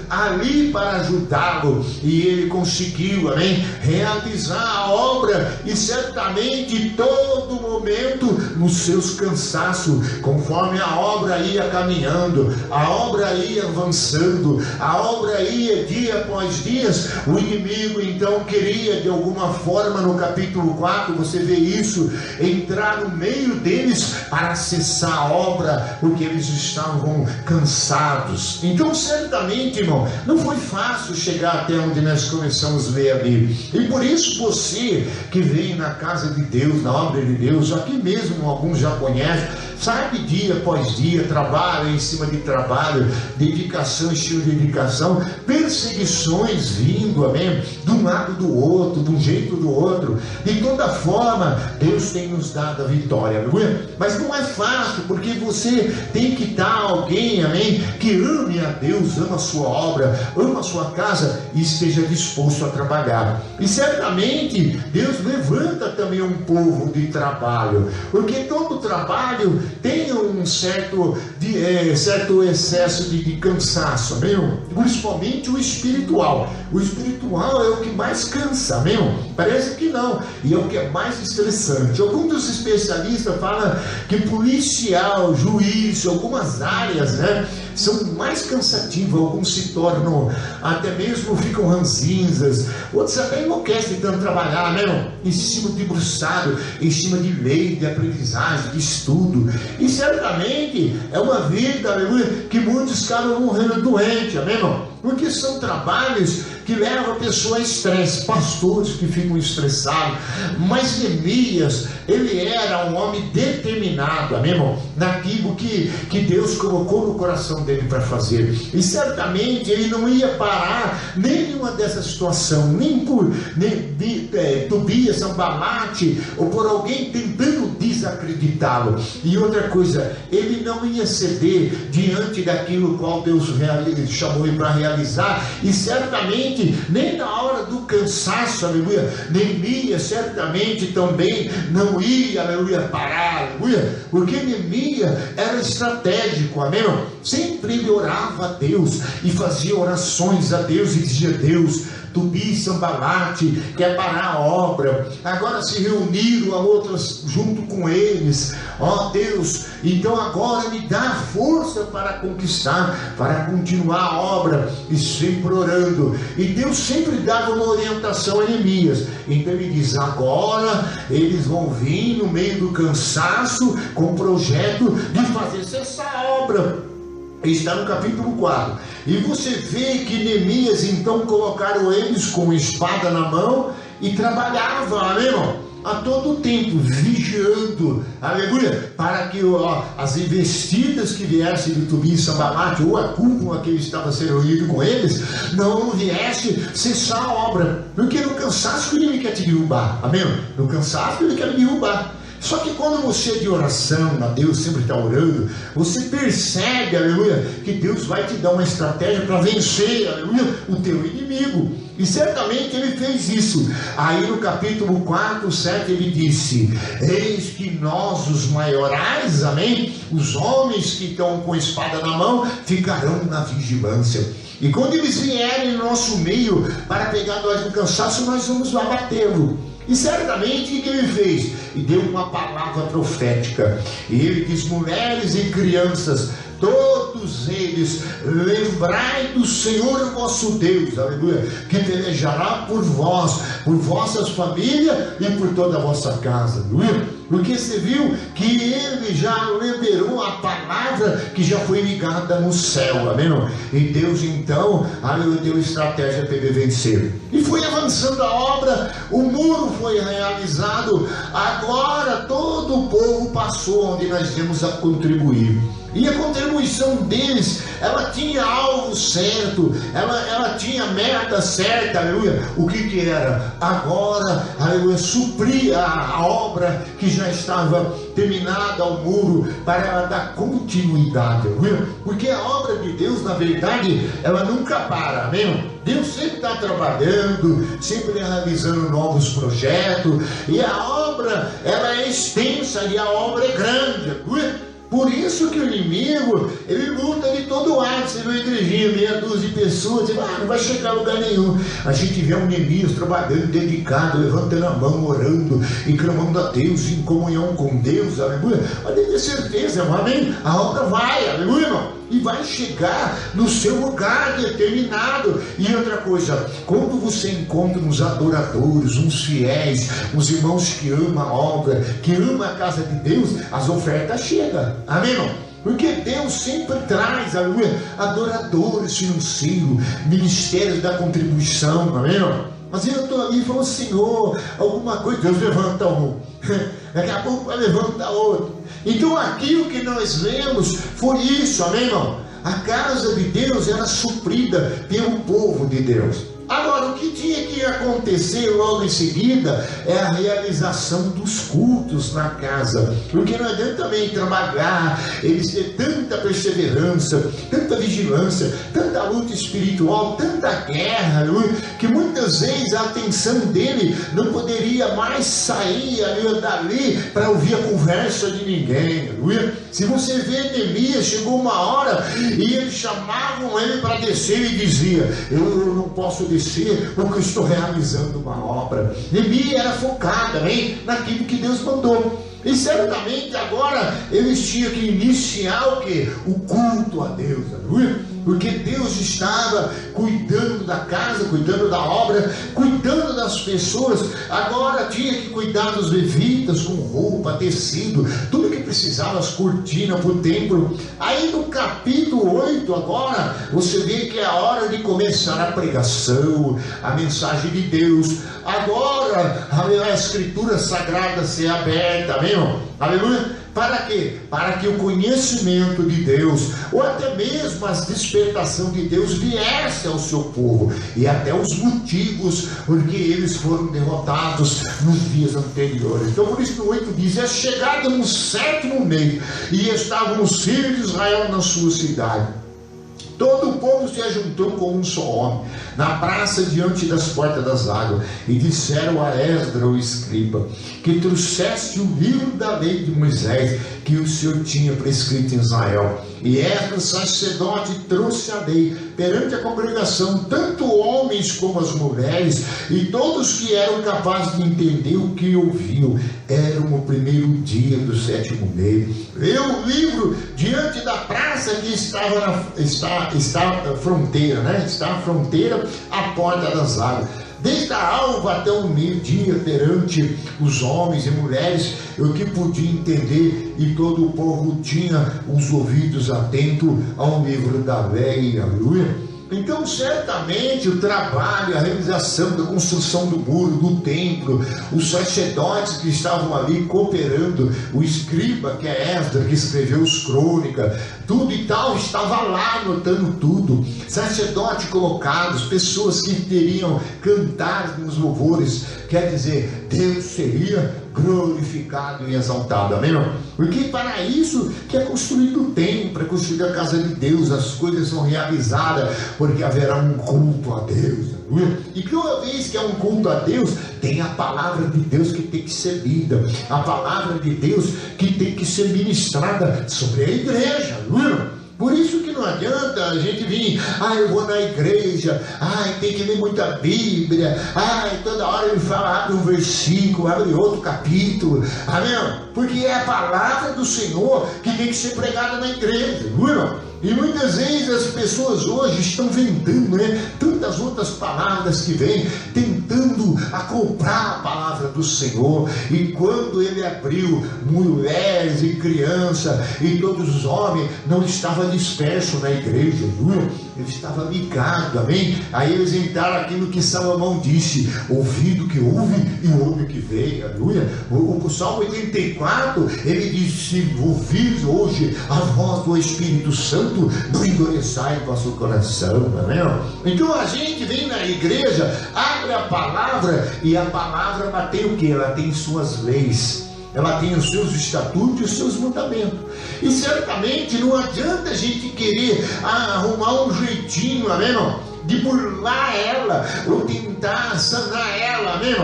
ali para ajudá-lo, e ele conseguiu, amém, realizar a obra, e certamente todo momento nos seus cansaços, conforme a obra ia caminhando, a obra ia avançando, a obra ia dia após dia, o inimigo então queria de alguma forma, no capítulo 4 você vê isso, entrar no meio deles para cessar a obra, porque eles estavam cansados. Então certamente, irmão, não foi fácil chegar até onde nós começamos a ver ali, e por isso você que vem na casa de Deus, na obra de Deus, aqui mesmo alguns já conhecem, sabe, dia após dia, trabalho em cima de trabalho, dedicação, estilo de dedicação, perseguições vindo, amém, de um lado do outro, de um jeito do outro, de toda forma, Deus tem nos dado a vitória, aleluia. Mas não é fácil, porque você tem que estar alguém, amém, que ame a Deus, ama a sua obra, ama a sua casa, e esteja disposto a trabalhar. E certamente Deus levanta também um povo de trabalho, porque todo trabalho tem um certo excesso de cansaço, amém? Principalmente o espiritual. O espiritual é o que mais cansa, amém? Parece que não, e é o que é mais estressante. Alguns dos especialistas falam que policial, juiz, algumas áreas, né, são mais cansativas. Alguns se tornam, até mesmo ficam ranzinzas, outros até enlouquecem de tanto trabalhar, né, em cima de debruçado, em cima de lei, de aprendizagem, de estudo. E certamente é uma vida, aleluia, que muitos acabam morrendo doentes, amém, irmão? Porque são trabalhos que levam a pessoa a estresse, pastores que ficam estressados. Mas Neemias, ele era um homem determinado, amém, irmão? Naquilo que Deus colocou no coração dele para fazer. E certamente ele não ia parar nenhuma dessa situação, nem por Tobias, Sanbalate, ou por alguém tentando desacreditá-lo. E outra coisa, ele não ia ceder diante daquilo qual Deus chamou ele para realizar. E certamente nem na hora do cansaço, aleluia, Neemias certamente também não ia, aleluia, parar, aleluia, porque Neemias era estratégico, amém? Sempre ele orava a Deus e fazia orações a Deus e dizia: Deus, Tobias e Sanbalate quer parar a obra, agora se reuniram a outras junto com eles, ó Deus, então agora me dá força para conquistar, para continuar a obra, e sempre orando. E Deus sempre dava uma orientação a Neemias. Então ele diz: agora eles vão vir no meio do cansaço com o projeto de fazer cessar a obra. Está no capítulo 4. E você vê que Neemias então colocaram eles com espada na mão e trabalhavam, amém, irmão? A todo tempo, vigiando, aleluia, para que as investidas que viessem de Tobias e Sanbalate, ou a cúpula que estava sendo reunido com eles, não viesse cessar a obra, porque no cansaço que ele quer te derrubar, amém? No cansaço ele quer derrubar. Só que quando você é de oração, a Deus sempre está orando, você percebe, aleluia, que Deus vai te dar uma estratégia para vencer, aleluia, o teu inimigo. E certamente ele fez isso. Aí no capítulo 4, 7 ele disse: eis que nós os maiorais, amém, os homens que estão com espada na mão, ficarão na vigilância. E quando eles vierem no nosso meio para pegar nós no cansaço, nós vamos abatê-lo. E certamente o que ele fez? E deu uma palavra profética. E ele diz: mulheres e crianças, todos eles, lembrai do Senhor vosso Deus, aleluia, que pelejará por vós, por vossas famílias e por toda a vossa casa, aleluia. Porque você viu que ele já liberou a palavra que já foi ligada no céu, amém? E Deus então, aleluia, deu estratégia para ele vencer. E foi avançando a obra, o muro foi realizado, agora todo o povo passou onde nós temos a contribuir. E a contribuição deles, ela tinha alvo certo, ela tinha meta certa, aleluia. O que era? Agora, aleluia, suprir a obra que já estava terminada ao muro, para ela dar continuidade, aleluia. Porque a obra de Deus, na verdade, ela nunca para, amém? Deus sempre está trabalhando, sempre realizando novos projetos, e a obra, ela é extensa, e a obra é grande, aleluia. Por isso que o inimigo, ele luta de todo lado. Você vê uma igrejinha, meia dúzia de pessoas, você fala: não vai chegar a lugar nenhum. A gente vê um Neemias trabalhando, dedicado, levantando a mão, orando e clamando a Deus, em comunhão com Deus, aleluia. Mas tem certeza, amém? A obra vai, aleluia, irmão, e vai chegar no seu lugar determinado. E outra coisa, quando você encontra uns adoradores, uns fiéis, uns irmãos que amam a obra, que amam a casa de Deus, as ofertas chegam, amém, irmão? Porque Deus sempre traz, aleluia, adoradores financeiros, ministérios da contribuição, amém, irmão? Mas eu estou ali e falo: Senhor, alguma coisa, Deus levanta um, daqui a pouco vai levantar outro. Então aquilo que nós vemos foi isso, amém, irmão? A casa de Deus era suprida pelo povo de Deus. Agora, o que tinha que acontecer logo em seguida é a realização dos cultos na casa, porque não adianta também trabalhar, eles ter tanta perseverança, tanta vigilância, tanta luta espiritual, tanta guerra, que muitas vezes a atenção dele não poderia mais sair dali para ouvir a conversa de ninguém. Se você vê Neemias, chegou uma hora e eles chamavam ele para descer e dizia: eu não posso descer porque eu estou realizando uma obra. Neemias era focado naquilo que Deus mandou. E certamente agora eles tinham que iniciar o quê? O culto a Deus, porque Deus estava cuidando da casa, cuidando da obra, cuidando das pessoas. Agora tinha que cuidar dos levitas com roupa, tecido, tudo que precisava, as cortinas para o templo. Aí no capítulo 8 agora, você vê que é a hora de começar a pregação, a mensagem de Deus. Agora a escritura sagrada ser aberta, amém? Aleluia. Para quê? Para que o conhecimento de Deus, ou até mesmo a despertação de Deus, viesse ao seu povo, e até os motivos por que eles foram derrotados nos dias anteriores. Então por isso que o 8 diz: é chegado no 7º mês, e estavam os filhos de Israel na sua cidade. Todo o povo se ajuntou como um só homem, na praça diante das portas das águas, e disseram a Esdras, o escriba, que trouxesse o livro da lei de Moisés, que o Senhor tinha prescrito em Israel. E Esdras, sacerdote, trouxe a lei perante a congregação, tanto homens como as mulheres, e todos que eram capazes de entender o que ouviam. Era o primeiro dia do 7º mês. Leu o livro diante da praça que está a fronteira, está a fronteira, a porta das águas. Desde a alva até o meio-dia, perante os homens e mulheres, o que podia entender, e todo o povo tinha os ouvidos atentos ao livro da lei. Aleluia. Então certamente o trabalho, a realização da construção do muro, do templo, os sacerdotes que estavam ali cooperando, o escriba, que é Esdras, que escreveu os crônicas, tudo e tal, estava lá anotando tudo. Sacerdotes colocados, pessoas que teriam cantar nos louvores, quer dizer, Deus seria glorificado e exaltado, amém? Porque para isso que é construído o templo, é construída a casa de Deus, as coisas são realizadas, porque haverá um culto a Deus. E toda vez que é um culto a Deus, tem a palavra de Deus que tem que ser lida, a palavra de Deus que tem que ser ministrada sobre a igreja. Por isso que não adianta a gente vir: eu vou na igreja, tem que ler muita Bíblia, toda hora ele fala, abre um versículo, abre outro capítulo, amém? Porque é a palavra do Senhor que tem que ser pregada na igreja, E muitas vezes as pessoas hoje estão vendendo tantas outras palavras que vêm, tentando acoplar a palavra do Senhor. E quando ele abriu, mulheres e crianças e todos os homens não estavam dispersos na igreja, ele estava ligado, amém? Aí eles entraram aquilo que Salomão disse: ouvido que ouve e ouve que vê, aleluia. O Salmo 84, ele disse: se ouvis hoje a voz do Espírito Santo, não endureçai o vosso coração, amém? Então a gente vem na igreja, abre a palavra, e a palavra ela tem o que? Ela tem suas leis, ela tem os seus estatutos e os seus mandamentos. E certamente não adianta a gente querer arrumar um jeitinho, amém, de burlar ela, ou tentar sanar ela, amém,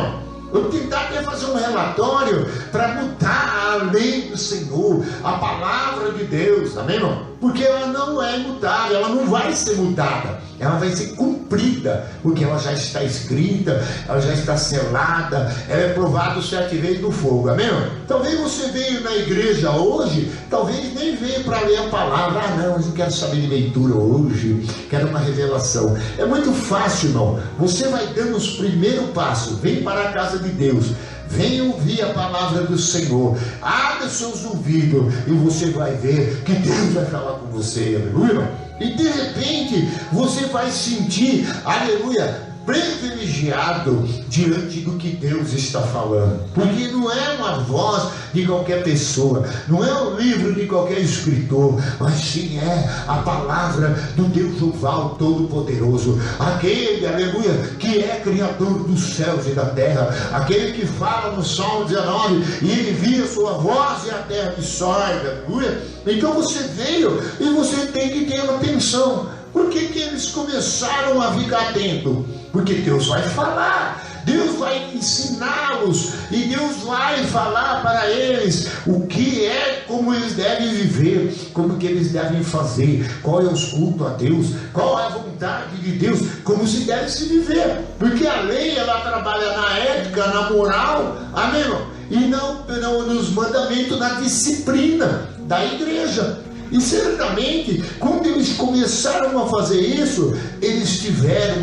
ou tentar até fazer um relatório para mudar a lei do Senhor, a palavra de Deus, amém, porque ela não é mutável, ela não vai ser mudada, ela vai ser cumprida, porque ela já está escrita, ela já está selada, ela é provada 7 vezes no fogo, amém? Talvez você veio na igreja hoje, talvez nem veio para ler a palavra, não, eu não quero saber de leitura hoje, quero uma revelação. É muito fácil, irmão, você vai dando os primeiros passos, vem para a casa de Deus, vem ouvir a palavra do Senhor, abre seus ouvidos, e você vai ver que Deus vai falar com você, aleluia. E de repente você vai sentir, aleluia, privilegiado diante do que Deus está falando, porque não é uma voz de qualquer pessoa, não é um livro de qualquer escritor, mas sim é a palavra do Deus Jeová, o Todo-Poderoso, aquele, aleluia, que é Criador dos céus e da terra, aquele que fala no Salmo 19, e ele via sua voz e a terra me sorda, aleluia. Então você veio e você tem que ter atenção. Por que eles começaram a ficar atentos? Porque Deus vai falar, Deus vai ensiná-los, e Deus vai falar para eles o que é, como eles devem viver, como que eles devem fazer, qual é o culto a Deus, qual é a vontade de Deus, como se deve se viver, porque a lei ela trabalha na ética, na moral, amém, irmão? E não nos mandamentos, na disciplina da igreja. E certamente, quando eles começaram a fazer isso, eles tiveram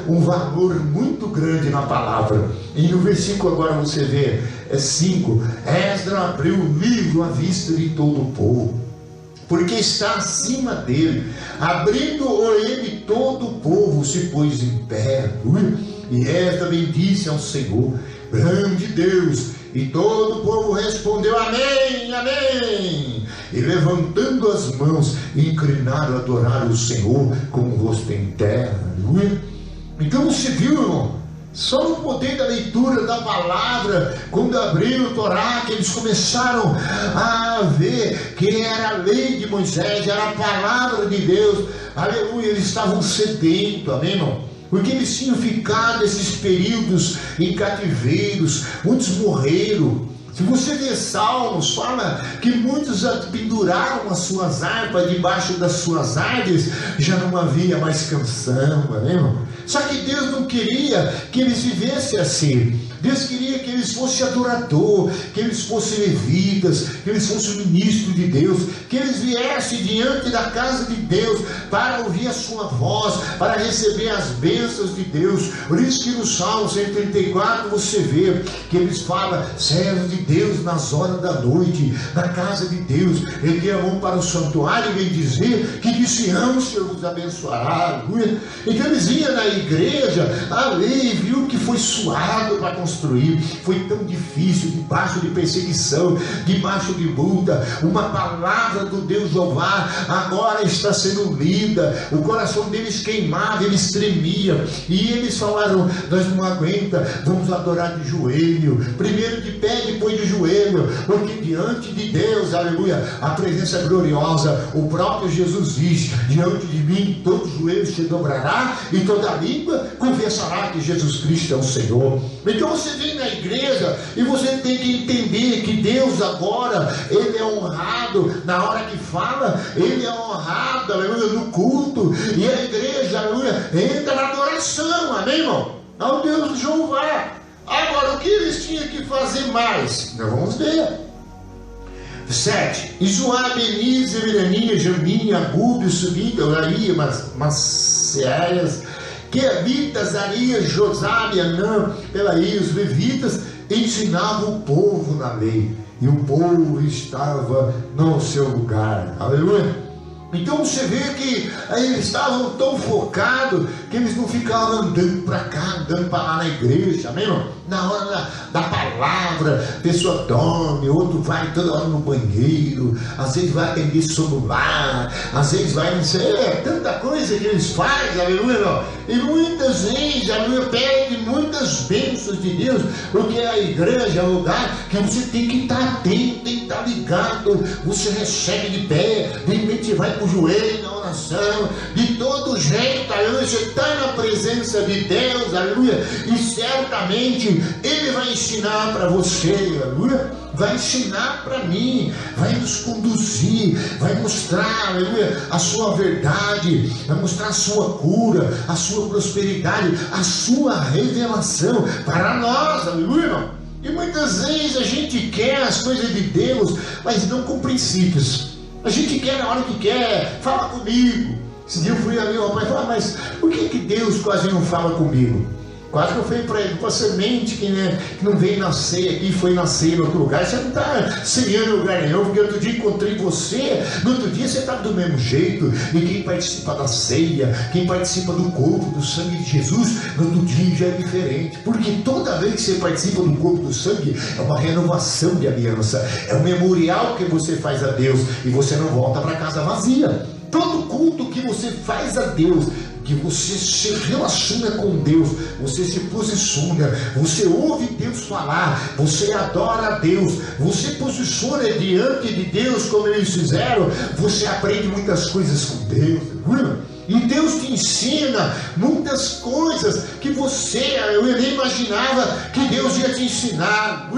um valor muito grande na palavra. E no versículo agora você vê, 5, Esdras abriu o livro à vista de todo o povo, porque está acima dele, abrindo ele todo o povo se pôs em pé, e Esdras bendisse ao Senhor, grande Deus, e todo o povo respondeu amém, amém, e levantando as mãos, inclinaram a adorar o Senhor com o rosto em terra, aleluia. Então você viu, irmão, só no poder da leitura da palavra, quando abriram o Torá, que eles começaram a ver que era a lei de Moisés, era a palavra de Deus, aleluia, eles estavam sedentos, amém, irmão? Porque eles tinham ficado esses períodos em cativeiros, muitos morreram. Se você ler Salmos, fala que muitos penduraram as suas harpas debaixo das suas árvores, já não havia mais canção, não é mesmo? Só que Deus não queria que eles vivessem assim. Deus queria que eles fossem adorador, que eles fossem levitas, que eles fossem ministros de Deus, que eles viessem diante da casa de Deus para ouvir a sua voz, para receber as bênçãos de Deus. Por isso que no Salmo 134 você vê que eles falam, servos de Deus nas horas da noite, na casa de Deus, ele vão para o santuário e vem dizer que de Sião o Senhor os abençoará. Então eles iam na igreja, ali viu que foi suado para construir, foi tão difícil, debaixo de perseguição, debaixo de luta, uma palavra do Deus Jeová agora está sendo lida, o coração deles queimava, eles tremiam, e eles falaram, nós não aguenta, vamos adorar de joelho, primeiro de pé, depois de joelho, porque diante de Deus, aleluia, a presença gloriosa, o próprio Jesus diz, diante de mim todo joelho se dobrará, e toda língua confessará que Jesus Cristo é o Senhor. Então você vem na igreja e você tem que entender que Deus agora, ele é honrado na hora que fala, ele é honrado, aleluia, no culto, e a igreja, aleluia, entra na adoração, amém, irmão? Ao Deus Jeová. Agora, o que eles tinham que fazer mais? Nós vamos ver. 7. Isoá, Benize, Veraninha, Jaminha, Agúbio, Subida, Oraria, Maceias, Queavitas, Arias, Josabe, Anã, Pelaí, os levitas ensinavam o povo na lei, e o povo estava no seu lugar, aleluia. Então você vê que eles estavam tão focados que eles não ficavam andando para cá, andando para lá na igreja, amém, irmão? Na hora da palavra, a pessoa dorme, outro vai toda hora no banheiro, às vezes vai atender celular, às vezes vai, não sei, tanta coisa que eles fazem, aleluia, irmão? E muitas vezes, aleluia, perde muitas bênçãos de Deus, porque a igreja é o lugar que você tem que estar atento, tem que estar ligado, você recebe de pé, de repente vai com o joelho na oração, de todo jeito, aleluia, você está na presença de Deus, aleluia, e certamente Ele vai ensinar para você, aleluia, vai ensinar para mim, vai nos conduzir, vai mostrar, aleluia, a sua verdade, vai mostrar a sua cura, a sua prosperidade, a sua revelação para nós, aleluia, irmão. E muitas vezes a gente quer as coisas de Deus, mas não com princípios. A gente quer na hora que quer, fala comigo. Esse dia eu fui ali, o rapaz falou, mas por que Deus quase não fala comigo? Quase que eu falei para ele, com a semente que não veio nascer aqui, foi nascer em outro lugar, você não está ceando em lugar nenhum, porque outro dia encontrei você, no outro dia você está do mesmo jeito, e quem participa da ceia, quem participa do corpo, do sangue de Jesus, no outro dia já é diferente, porque toda vez que você participa do corpo, do sangue, é uma renovação de aliança, é um memorial que você faz a Deus, e você não volta para casa vazia. Todo culto que você faz a Deus, que você se relaciona com Deus, você se posiciona, você ouve Deus falar, você adora a Deus, você posiciona diante de Deus como eles fizeram, você aprende muitas coisas com Deus, e Deus te ensina muitas coisas que eu nem imaginava que Deus ia te ensinar,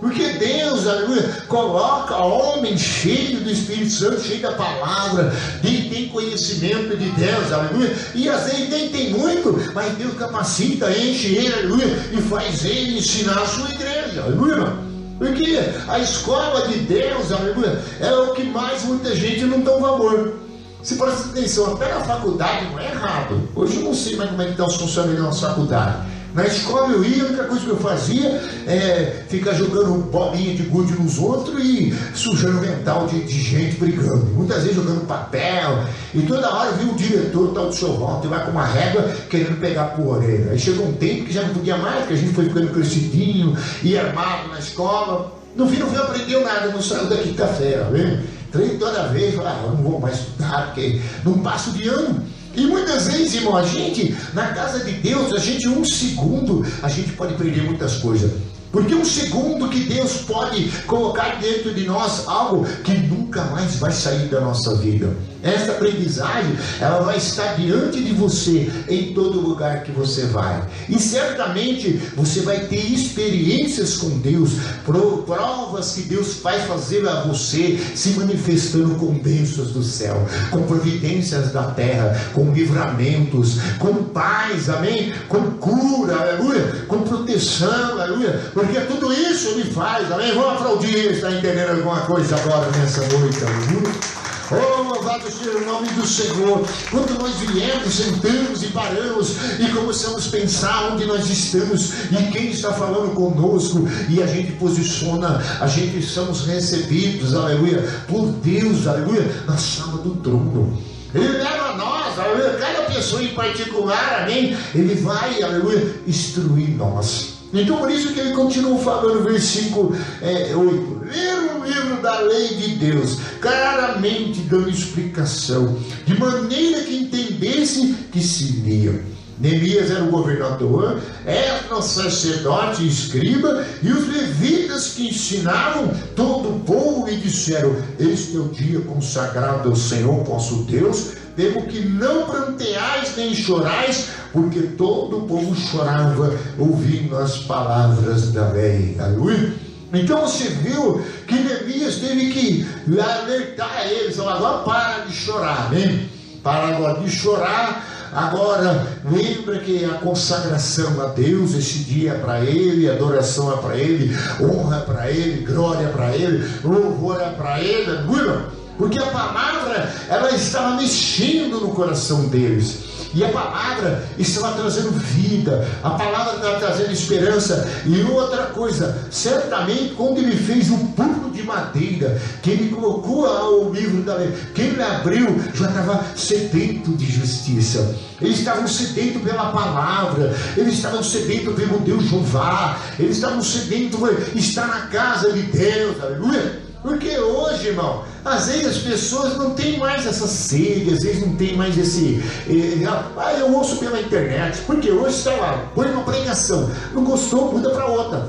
porque Deus, aleluia, coloca homens cheios do Espírito Santo, cheios da palavra, tem conhecimento de Deus, aleluia, e às vezes nem tem muito, mas Deus capacita, enche ele, aleluia, e faz ele ensinar a sua igreja, aleluia. Porque a escola de Deus, aleluia, é o que mais muita gente não dá valor. Se presta atenção, até na faculdade não é errado. Hoje eu não sei mais como é que estão os funcionários na faculdade. Na escola eu ia, a única coisa que eu fazia é ficar jogando bolinha de gude nos outros e sujando o mental de gente brigando. Muitas vezes jogando papel. E toda hora eu vi o diretor, tal do seu volta, e vai com uma régua querendo pegar por orelha. Aí chegou um tempo que já não podia mais, porque a gente foi ficando crescidinho e armado na escola. No fim não aprendeu nada, não saiu da quinta-feira, viu? Treino toda vez, eu não vou mais estudar, porque não passo de ano. E muitas vezes, irmão, a gente, na casa de Deus, um segundo, a gente pode perder muitas coisas. Porque um segundo que Deus pode colocar dentro de nós algo que nunca mais vai sair da nossa vida. Essa aprendizagem, ela vai estar diante de você em todo lugar que você vai. E certamente você vai ter experiências com Deus, provas que Deus vai fazer a você se manifestando com bênçãos do céu, com providências da terra, com livramentos, com paz, amém? Com cura, aleluia, com proteção, aleluia, porque tudo isso Ele faz, amém? Vamos aplaudir, está entendendo alguma coisa agora nessa noite, aleluia? Oh, louvado seja o nome do Senhor. Quando nós viemos, sentamos e paramos e começamos a pensar onde nós estamos e quem está falando conosco, e a gente posiciona, a gente somos recebidos, aleluia, por Deus, aleluia, na sala do trono. Ele leva a nós, aleluia, cada pessoa em particular, amém? Ele vai, aleluia, instruir nós. Então por isso que ele continua falando, versículo 8, ler o livro da lei de Deus, claramente dando explicação, de maneira que entendesse que se lia. Neemias era o governador, era o sacerdote e escriba, e os levitas que ensinavam todo o povo e disseram, este é o dia consagrado ao Senhor vosso Deus, temo que não pranteais nem chorais, porque todo o povo chorava ouvindo as palavras da lei. Aleluia. Então você viu que Neemias teve que alertar eles, agora para de chorar, né? Para agora de chorar. Agora, lembra que a consagração a Deus, esse dia é para Ele, adoração é para Ele, honra é para Ele, glória é para Ele, louvor é para Ele, aleluia. Porque a palavra, ela estava mexendo no coração deles. E a palavra estava trazendo vida, a palavra estava trazendo esperança. E outra coisa, certamente quando ele fez um pano de madeira, que ele colocou o livro da lei, que ele abriu, já estava sedento de justiça. Eles estavam sedentos pela palavra, eles estavam sedentos pelo Deus Jeová, eles estavam sedentos por estar na casa de Deus, aleluia. Porque hoje, irmão, às vezes as pessoas não têm mais essa sede, às vezes não tem mais esse... eu ouço pela internet, porque hoje está lá, põe uma pregação, não gostou, muda para outra.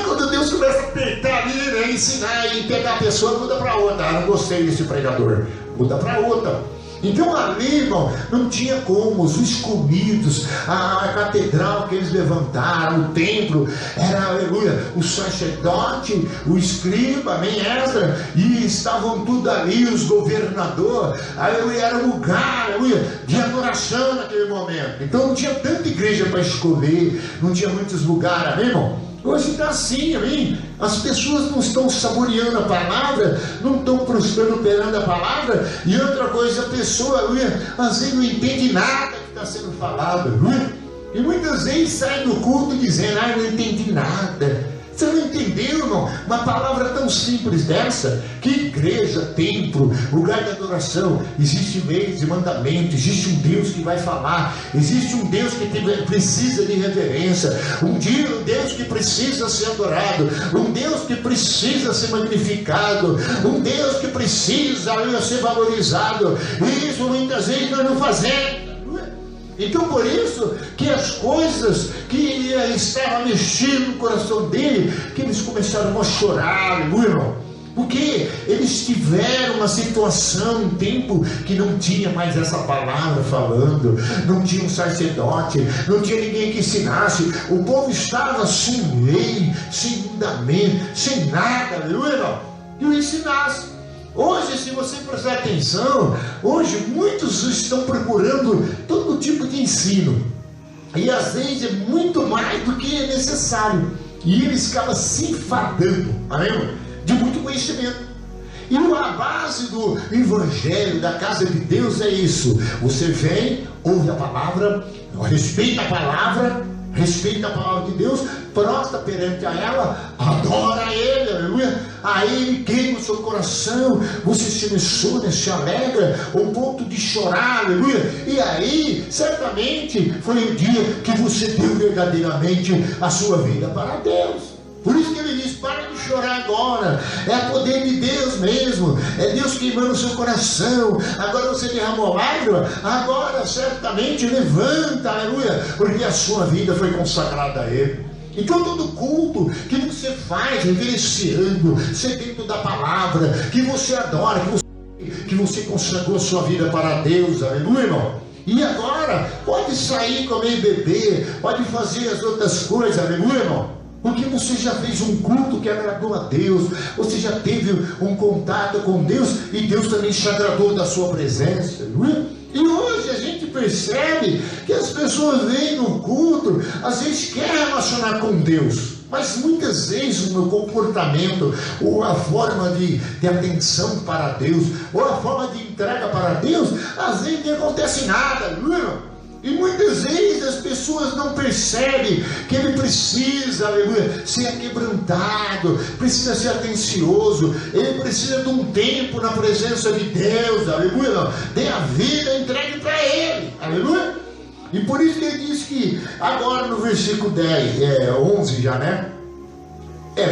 Quando Deus começa a apertar ali, né, ensinar e pegar a pessoa, muda para outra. Não gostei desse pregador, muda para outra. Então ali, irmão, não tinha como, os escolhidos, a catedral que eles levantaram, o templo, era, aleluia, o sacerdote, o escriba, amém, Esdras, e estavam tudo ali, os governadores, aleluia, era um lugar, aleluia, de adoração naquele momento. Então não tinha tanta igreja para escolher, não tinha muitos lugares, amém, irmão? Hoje está assim, amém? As pessoas não estão saboreando a palavra, não estão prosperando a palavra, e outra coisa, a pessoa, aleluia, às vezes não entende nada que está sendo falado, aleluia. E muitas vezes sai do culto dizendo, não entendi nada. Você não entendeu, irmão? Uma palavra tão simples dessa, que igreja, templo, lugar de adoração, existe leis e mandamentos, existe um Deus que vai falar, existe um Deus que precisa de reverência, um Deus que precisa ser adorado, um Deus que precisa ser magnificado, um Deus que precisa ser valorizado, e isso muitas vezes nós não fazemos. Então por isso que as coisas que estavam mexendo no coração dele, que eles começaram a chorar, irmão, porque eles tiveram uma situação, um tempo que não tinha mais essa palavra falando, não tinha um sacerdote, não tinha ninguém que ensinasse, o povo estava sem lei, sem fundamento, sem nada, irmão, que o ensinasse. Hoje, se você prestar atenção, hoje muitos estão procurando todo tipo de ensino, e às vezes é muito mais do que é necessário, e eles acabam se enfadando, amém? De muito conhecimento. E a base do evangelho, da casa de Deus é isso: você vem, ouve a palavra, respeita a palavra de Deus, prostra perante a ela, adora Ele, aleluia. Aí Ele queima o seu coração, você se emociona, se alegra, ao ponto de chorar, aleluia. E aí, certamente, foi o dia que você deu verdadeiramente a sua vida para Deus. Por isso que ele diz, para de chorar agora, é o poder de Deus mesmo, é Deus queimando o seu coração, agora você derramou lágrima, agora certamente levanta, aleluia, porque a sua vida foi consagrada a Ele. Então todo culto que você faz, reverenciando, sedento da palavra, que você adora, que você consagrou a sua vida para Deus, aleluia, irmão. E agora, pode sair, comer e beber, pode fazer as outras coisas, aleluia, irmão. Porque você já fez um culto que agradou a Deus, você já teve um contato com Deus, e Deus também se agradou da sua presença, não é? E hoje a gente percebe que as pessoas vêm no culto, às vezes querem relacionar com Deus, mas muitas vezes o meu comportamento, ou a forma de atenção para Deus, ou a forma de entrega para Deus, às vezes não acontece nada, não é? E muitas vezes as pessoas não percebem que ele precisa, aleluia, ser quebrantado, precisa ser atencioso, ele precisa de um tempo na presença de Deus, aleluia, dê a vida, entregue para ele, aleluia. E por isso que ele diz que, agora no versículo 11 já, né?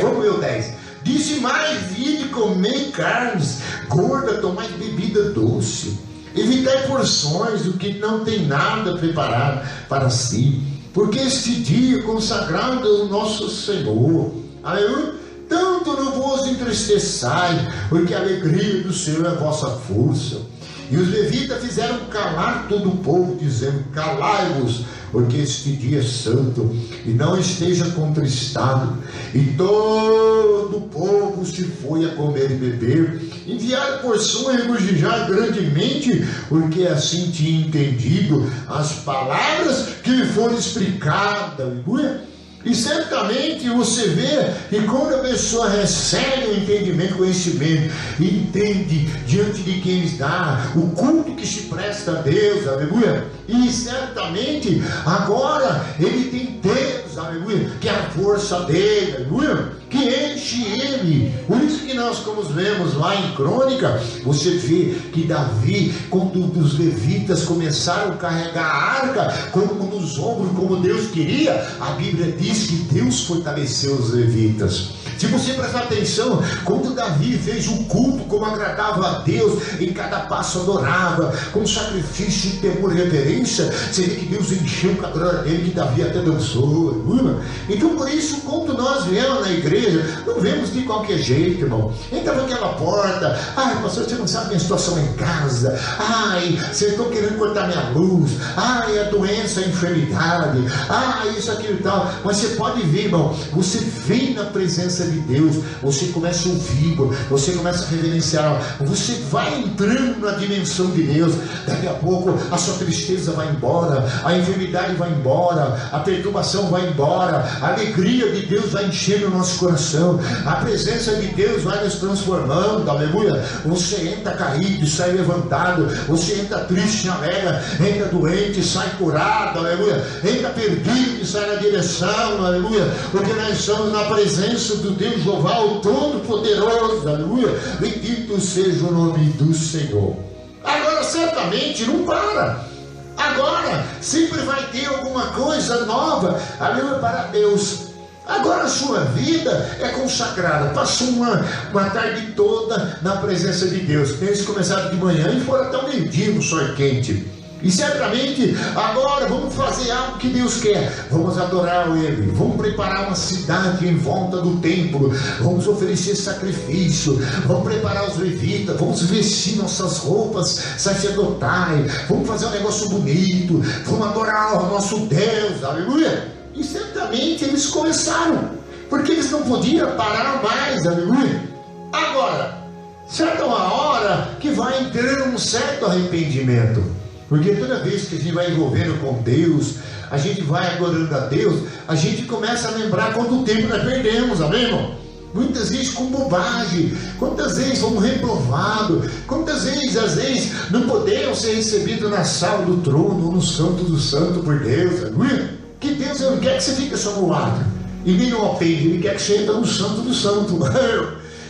Vamos ver o 10. Disse mais: vide, comer carnes gorda, tomar bebida doce. Evitai porções do que não tem nada preparado para si, porque este dia consagrado ao nosso Senhor, aleluia, tanto não vos entristeçais, porque a alegria do Senhor é a vossa força. E os levitas fizeram calar todo o povo, dizendo: calai-vos, porque este dia é santo, e não esteja contristado. E todo o povo se foi a comer e beber, enviar porção e regozijar grandemente, porque assim tinha entendido as palavras que lhe foram explicadas, aleluia. E certamente você vê que quando a pessoa recebe o entendimento, conhecimento, entende diante de quem está, o culto que se presta a Deus, aleluia, e certamente agora ele tem Deus, aleluia, que é a força dele, aleluia, que enche ele. Por isso que nós, como vemos lá em Crônica, você vê que Davi, quando os levitas começaram a carregar a arca, como nos ombros, como Deus queria, a Bíblia diz que Deus fortaleceu os levitas. Se você prestar atenção, quando Davi fez o culto como agradava a Deus, em cada passo adorava, com sacrifício, temor e reverência, você vê que Deus encheu com a glória dele, que Davi até dançou. Então por isso, quando nós viemos na igreja, não vemos de qualquer jeito, irmão. Entra naquela porta: ai, pastor, você não sabe minha situação em casa, ai, vocês estão querendo cortar minha luz, ai, a doença, a enfermidade, ai, isso, aquilo e tal. Mas você pode ver, irmão, você vem na presença de Deus, você começa a ouvir, você começa a reverenciar, você vai entrando na dimensão de Deus. Daqui a pouco a sua tristeza vai embora, a enfermidade vai embora, a perturbação vai embora, a alegria de Deus vai enchendo o nosso coração, a presença de Deus vai nos transformando, aleluia. Você entra caído e sai levantado, você entra triste e alegre, entra doente e sai curado, aleluia, entra perdido e sai na direção, aleluia, porque nós estamos na presença do Deus Jeová, o Todo-Poderoso, aleluia. Bendito seja o nome do Senhor. Agora certamente não para, agora sempre vai ter alguma coisa nova, aleluia, para Deus. Agora a sua vida é consagrada. Passou uma tarde toda na presença de Deus. Eles começaram de manhã e foram até o meio-dia no sol quente. E certamente agora vamos fazer algo que Deus quer. Vamos adorar Ele, vamos preparar uma cidade em volta do templo, vamos oferecer sacrifício, vamos preparar os levitas, vamos vestir nossas roupas sacerdotais, vamos fazer um negócio bonito, vamos adorar o nosso Deus, aleluia. E certamente eles começaram, porque eles não podiam parar mais, aleluia. Agora, certa uma hora que vai ter um certo arrependimento, porque toda vez que a gente vai envolvendo com Deus, a gente vai adorando a Deus, a gente começa a lembrar quanto tempo nós perdemos, amém, irmão? Muitas vezes com bobagem, quantas vezes fomos reprovados, quantas vezes, às vezes, não podemos ser recebidos na sala do trono, ou no santo do santo por Deus, aleluia. Que Deus não quer que você fique só no lado, e nem no alpendre, Ele quer que você entre no santo do santo,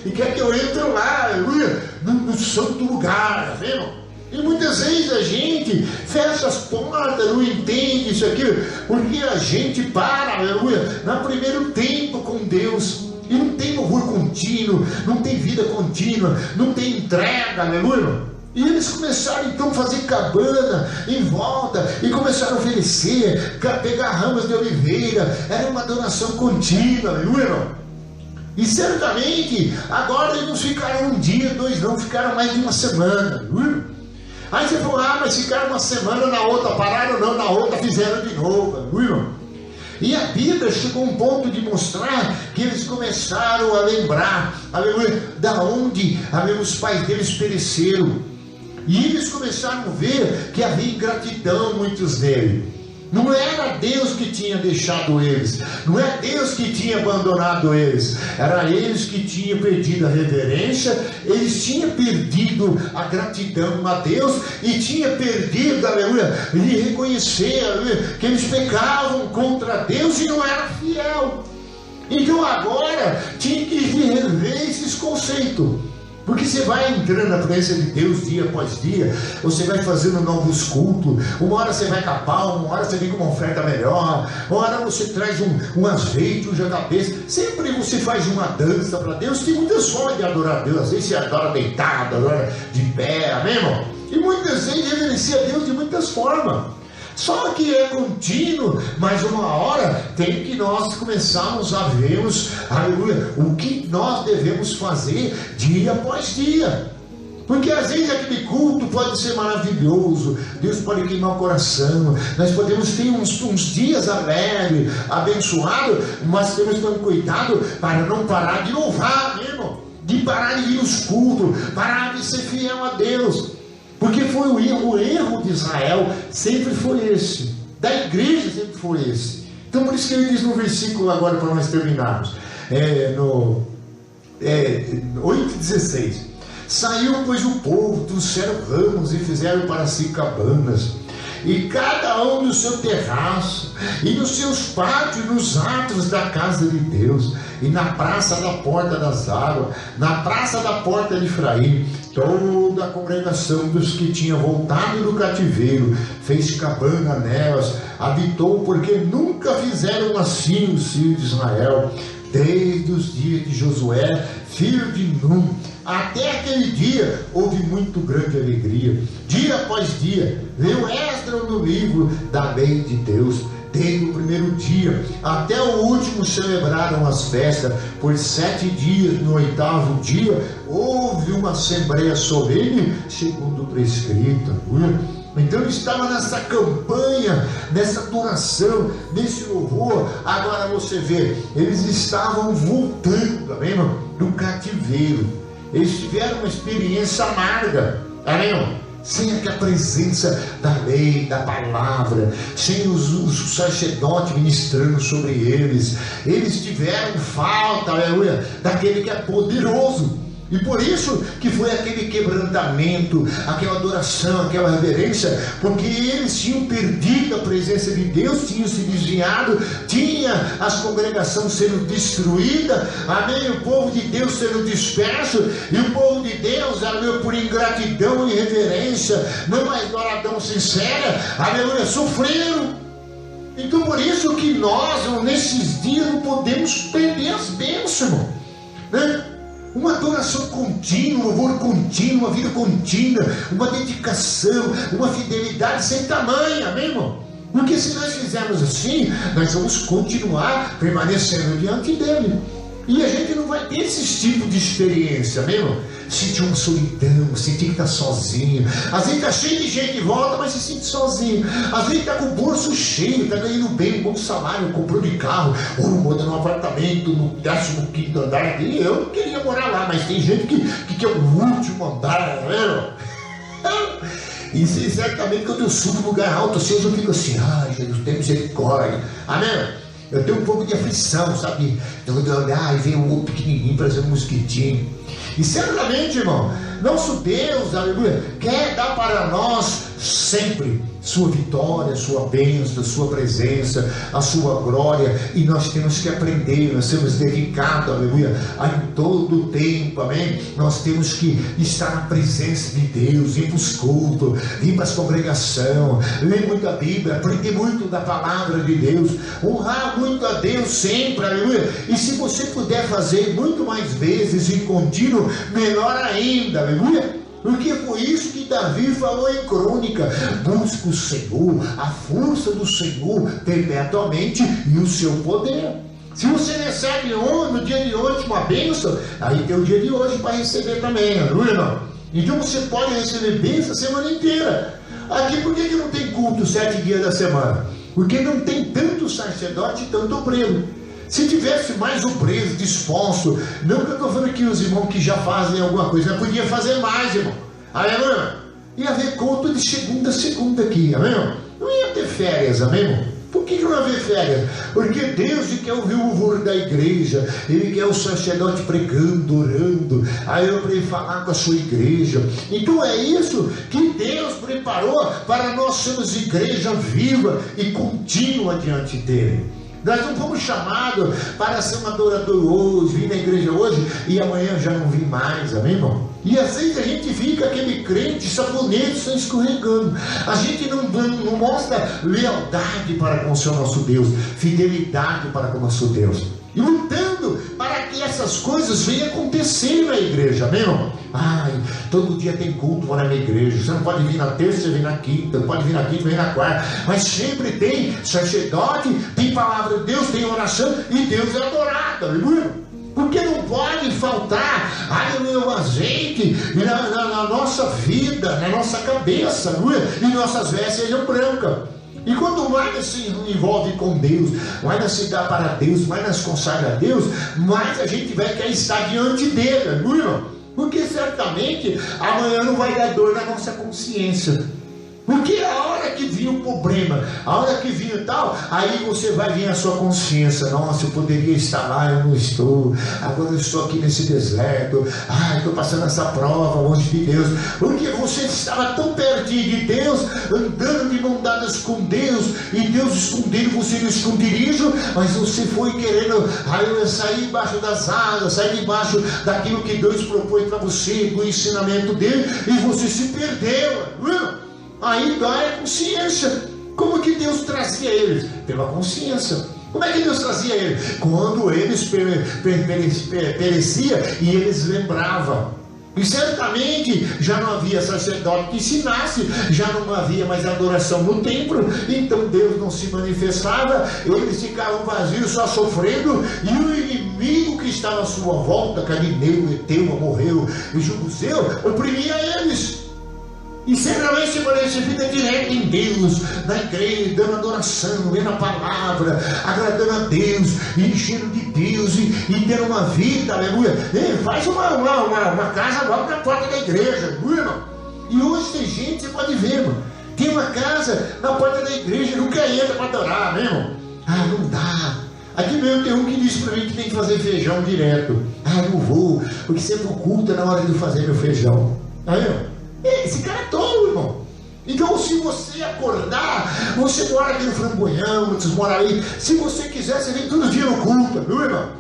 e quer que eu entre lá, aleluia, no santo lugar, amém? E muitas vezes a gente fecha as portas, não entende isso aqui, porque a gente para, aleluia, no primeiro tempo com Deus, e não tem louvor contínuo, não tem vida contínua, não tem entrega, aleluia. E eles começaram então a fazer cabana em volta, e começaram a oferecer, pegar ramas de oliveira, era uma adoração contínua, aleluia. E certamente, agora eles não ficaram um dia, dois não, ficaram mais de uma semana, aleluia. Aí você falou, mas ficaram uma semana, na outra pararam, não, na outra fizeram de novo, aleluia. E a Bíblia chegou a um ponto de mostrar que eles começaram a lembrar, aleluia, da onde, aleluia, os pais deles pereceram. E eles começaram a ver que havia ingratidão muitos deles. Não era Deus que tinha deixado eles, não é Deus que tinha abandonado eles, era eles que tinham perdido a reverência, eles tinham perdido a gratidão a Deus, e tinham perdido, aleluia, de reconhecer, aleluia, que eles pecavam contra Deus e não eram fiel. Então agora tinha que rever esses conceitos. Porque você vai entrando na presença de Deus dia após dia, você vai fazendo novos cultos, uma hora você vai capar, uma hora você vem com uma oferta melhor, uma hora você traz um azeite, um cabeça, sempre você faz uma dança para Deus. Tem muitas formas de adorar a Deus, às vezes você adora deitado, adora de pé, amém, irmão? E muitas vezes reverencia a Deus de muitas formas. Só que é contínuo, mas uma hora tem que nós começarmos a vermos, aleluia, o que nós devemos fazer dia após dia. Porque às vezes aquele culto pode ser maravilhoso, Deus pode queimar o coração, nós podemos ter uns dias alegres, abençoados, mas temos que ter cuidado para não parar de louvar mesmo, de parar de vir os cultos, parar de ser fiel a Deus. Porque foi o erro de Israel sempre foi esse, da igreja sempre foi esse. Então por isso que ele diz no versículo agora, para nós terminarmos, no 8,16: saiu pois o povo, trouxeram ramos e fizeram para si cabanas, e cada um no seu terraço, e nos seus pátios, nos atos da casa de Deus, e na praça da porta das águas, na praça da porta de Efraim, toda a congregação dos que tinham voltado do cativeiro fez cabana nelas, habitou, porque nunca fizeram assim os filhos de Israel, desde os dias de Josué, filho de Num, até aquele dia houve muito grande alegria. Dia após dia, leu Esdras no livro da lei de Deus. Desde o primeiro dia até o último celebraram as festas por 7 dias. No 8º dia houve uma assembleia solene segundo o prescrito. Então ele estava nessa campanha, nessa adoração, nesse louvor. Agora você vê, eles estavam voltando, amém, irmão, do cativeiro. Eles tiveram uma experiência amarga, amém, irmão? Sem aquela presença da lei, da palavra, sem os sacerdotes ministrando sobre eles. Eles tiveram falta, aleluia, daquele que é poderoso. E por isso que foi aquele quebrantamento, aquela adoração, aquela reverência, porque eles tinham perdido a presença de Deus, tinham se desviado, tinha as congregações sendo destruídas, amém, o povo de Deus sendo disperso, e o povo de Deus, aleluia, por ingratidão e irreverência, não mais adoração sincera, aleluia, sofreram. Então por isso que nós, nesses dias, não podemos perder as bênçãos, né? Uma adoração contínua, um louvor contínuo, uma vida contínua, uma dedicação, uma fidelidade sem tamanho, amém, irmão? Porque se nós fizermos assim, nós vamos continuar permanecendo diante dele. E a gente não vai ter esse tipo de experiência, amém, irmão? Sentir uma solidão, sentir que está sozinho. Às vezes está cheio de gente em volta, mas se sente sozinho. Às vezes está com o bolso cheio, está ganhando bem, um bom salário, comprou de carro, ou mora num apartamento no 15º andar. E eu não queria morar lá, mas tem gente que quer o último andar, né? E certamente quando eu subo no lugar alto, assim, eu fico assim, ai, Jesus, tem misericórdia, amém? Eu tenho um pouco de aflição, sabe? Eu vou olhar e ver um outro pequenininho parecendo um mosquitinho. E certamente, irmão, nosso Deus, aleluia, quer dar para nós sempre sua vitória, sua bênção, sua presença, a sua glória. E nós temos que aprender, nós temos dedicado, aleluia, em todo o tempo, amém? Nós temos que estar na presença de Deus, ir para os cultos, ir para as congregações, ler muito a Bíblia, aprender muito da palavra de Deus, honrar muito a Deus sempre, aleluia. E se você puder fazer muito mais vezes em contínuo, melhor ainda, aleluia. Porque foi isso que Davi falou em Crônica: busca o Senhor, a força do Senhor perpetuamente e o seu poder. Se você recebe no dia de hoje uma bênção, aí tem o dia de hoje para receber também, aleluia, irmão? Então você pode receber bênção a semana inteira. Aqui por que não tem culto 7 dias da semana? Porque não tem tanto sacerdote e tanto obreiro. Se tivesse mais obreiros dispostos, não que eu estou falando que os irmãos que já fazem alguma coisa, mas podia fazer mais, irmão. Aleluia. Ia haver culto de segunda a segunda aqui, amém, irmão? Não ia ter férias, amém, irmão? Por que não ia haver férias? Porque Deus quer ouvir o louvor da igreja, Ele quer o sacerdote pregando, orando, aí eu para ele falar com a sua igreja. Então é isso que Deus preparou para nós sermos igreja viva e contínua diante dele. Nós não fomos chamados para ser um adorador hoje, vir na igreja hoje e amanhã já não vir mais, amém, irmão? E às vezes a gente fica aquele crente sabonete só escorregando. A gente não mostra lealdade para com o seu nosso Deus, fidelidade para com o nosso Deus, e lutando para que essas coisas venham acontecer na igreja, amém, irmão? Ai, todo dia tem culto lá na minha igreja. Você não pode vir na terça, você vem na quinta. Não pode vir na quinta, vem na quarta. Mas sempre tem sacerdote, tem palavra de Deus, tem oração e Deus é adorado, aleluia. Porque não pode faltar, aleluia, o azeite na nossa vida, na nossa cabeça, aleluia, e nossas vestes sejam brancas. E quanto mais nós se envolve com Deus, mais nós se dá para Deus, mais nós consagra a Deus, mais a gente vai querer estar diante dele, aleluia. Porque certamente amanhã não vai dar dor na nossa consciência. Porque a hora que vir o problema, a hora que vir tal, aí você vai vir a sua consciência: nossa, eu poderia estar lá, eu não estou. Agora eu estou aqui nesse deserto. Estou passando essa prova longe de Deus. Porque você estava tão pertinho de Deus, andando de mão dadas com Deus, e Deus escondendo você no esconderijo, mas você foi querendo sair debaixo das asas, sair debaixo daquilo que Deus propõe para você, do ensinamento dele, e você se perdeu. Aí dói a consciência. Como que Deus trazia eles? Pela consciência. Como é que Deus trazia eles? Quando eles pereciam e eles lembravam. E certamente já não havia sacerdote que ensinasse, já não havia mais adoração no templo, então Deus não se manifestava, eles ficavam vazios, só sofrendo, e o inimigo que estava à sua volta, Cananeu, Eteu, Amorreu e Jebuseu, oprimia eles. E certamente você fica direto em Deus, na igreja, dando adoração, lendo a palavra, agradando a Deus, enchendo de Deus e tendo uma vida, aleluia. Faz uma casa logo na porta da igreja, viu, irmão? E hoje tem gente, você pode ver, irmão, tem uma casa na porta da igreja e nunca entra para adorar, né, irmão? Ah, não dá. Aqui mesmo tem um que disse para mim que tem que fazer feijão direto. Ah, não vou, porque sempre oculta na hora de fazer meu feijão. Aí, ó. Esse cara é tolo, irmão. Então, se você acordar, você mora aqui no Framboião, vocês moram aí. Se você quiser, você vem todo dia no culto, viu, irmão?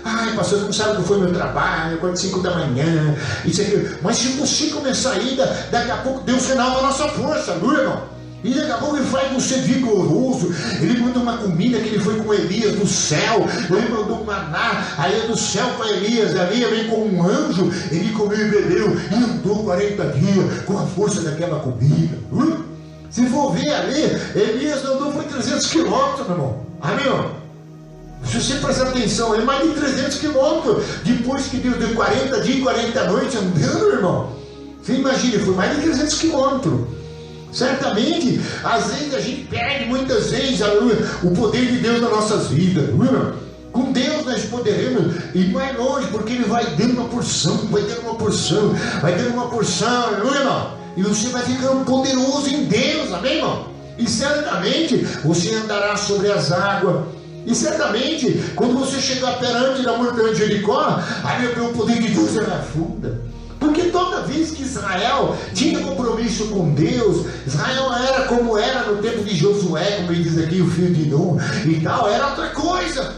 Ai, pastor, você não sabe o que foi meu trabalho, eu acordo 5 da manhã, isso aqui. Mas se você começar a ir, daqui a pouco Deus renova a nossa força, viu, irmão? E daqui a pouco ele faz você vigoroso. Ele mandou uma comida que ele foi com Elias do céu. Ele mandou um maná, aí é do céu para Elias. Ali vem com um anjo. Ele comeu e bebeu e andou 40 dias com a força daquela comida. Se for ver ali, Elias andou foi 300 quilômetros, meu irmão. Amém, irmão? Se você prestar atenção, é mais de 300 quilômetros. Depois que Deus deu 40 dias e 40 noites andando, irmão. Você imagina, foi mais de 300 quilômetros. Certamente, às vezes a gente perde muitas vezes o poder de Deus nas nossas vidas. Com Deus nós poderemos ir mais longe, porque Ele vai dando uma porção, vai dando uma porção, vai dando uma porção, irmão? E você vai ficando poderoso em Deus, amém, irmão? E certamente você andará sobre as águas. E certamente, quando você chegar perante da montanha de Jericó, aí o poder de Deus ela afunda. Porque toda vez que Israel tinha compromisso com Deus, Israel era como era no tempo de Josué, como ele diz aqui, o filho de Nun e tal, era outra coisa.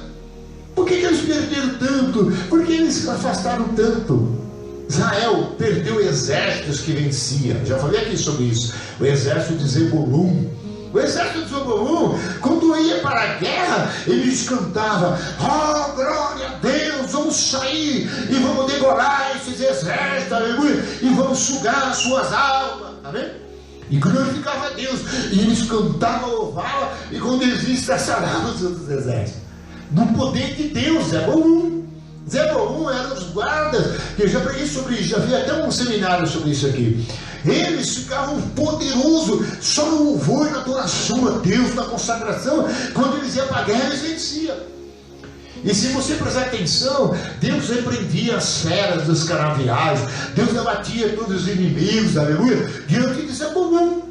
Por que eles perderam tanto? Por que eles se afastaram tanto? Israel perdeu exércitos que vencia. Já falei aqui sobre isso. O exército de Zebulun. O exército de Zebulun, quando ia para a guerra, eles cantavam: oh, glória a Deus, vamos sair e vamos degolar esses exércitos, aleluia, e vamos sugar as suas almas, amém? E glorificava a Deus, e eles cantavam, louvavam, e quando eles estacionavam os outros exércitos, no poder de Deus. Zebulun eram os guardas, que eu já preguei sobre isso, já vi até um seminário sobre isso aqui. Eles ficavam poderosos só no louvor e na adoração a Deus, na consagração. Quando eles iam para a guerra, eles venciam. E se você prestar atenção, Deus repreendia as feras dos canaviais, Deus abatia todos os inimigos, aleluia, diante de Zebulun.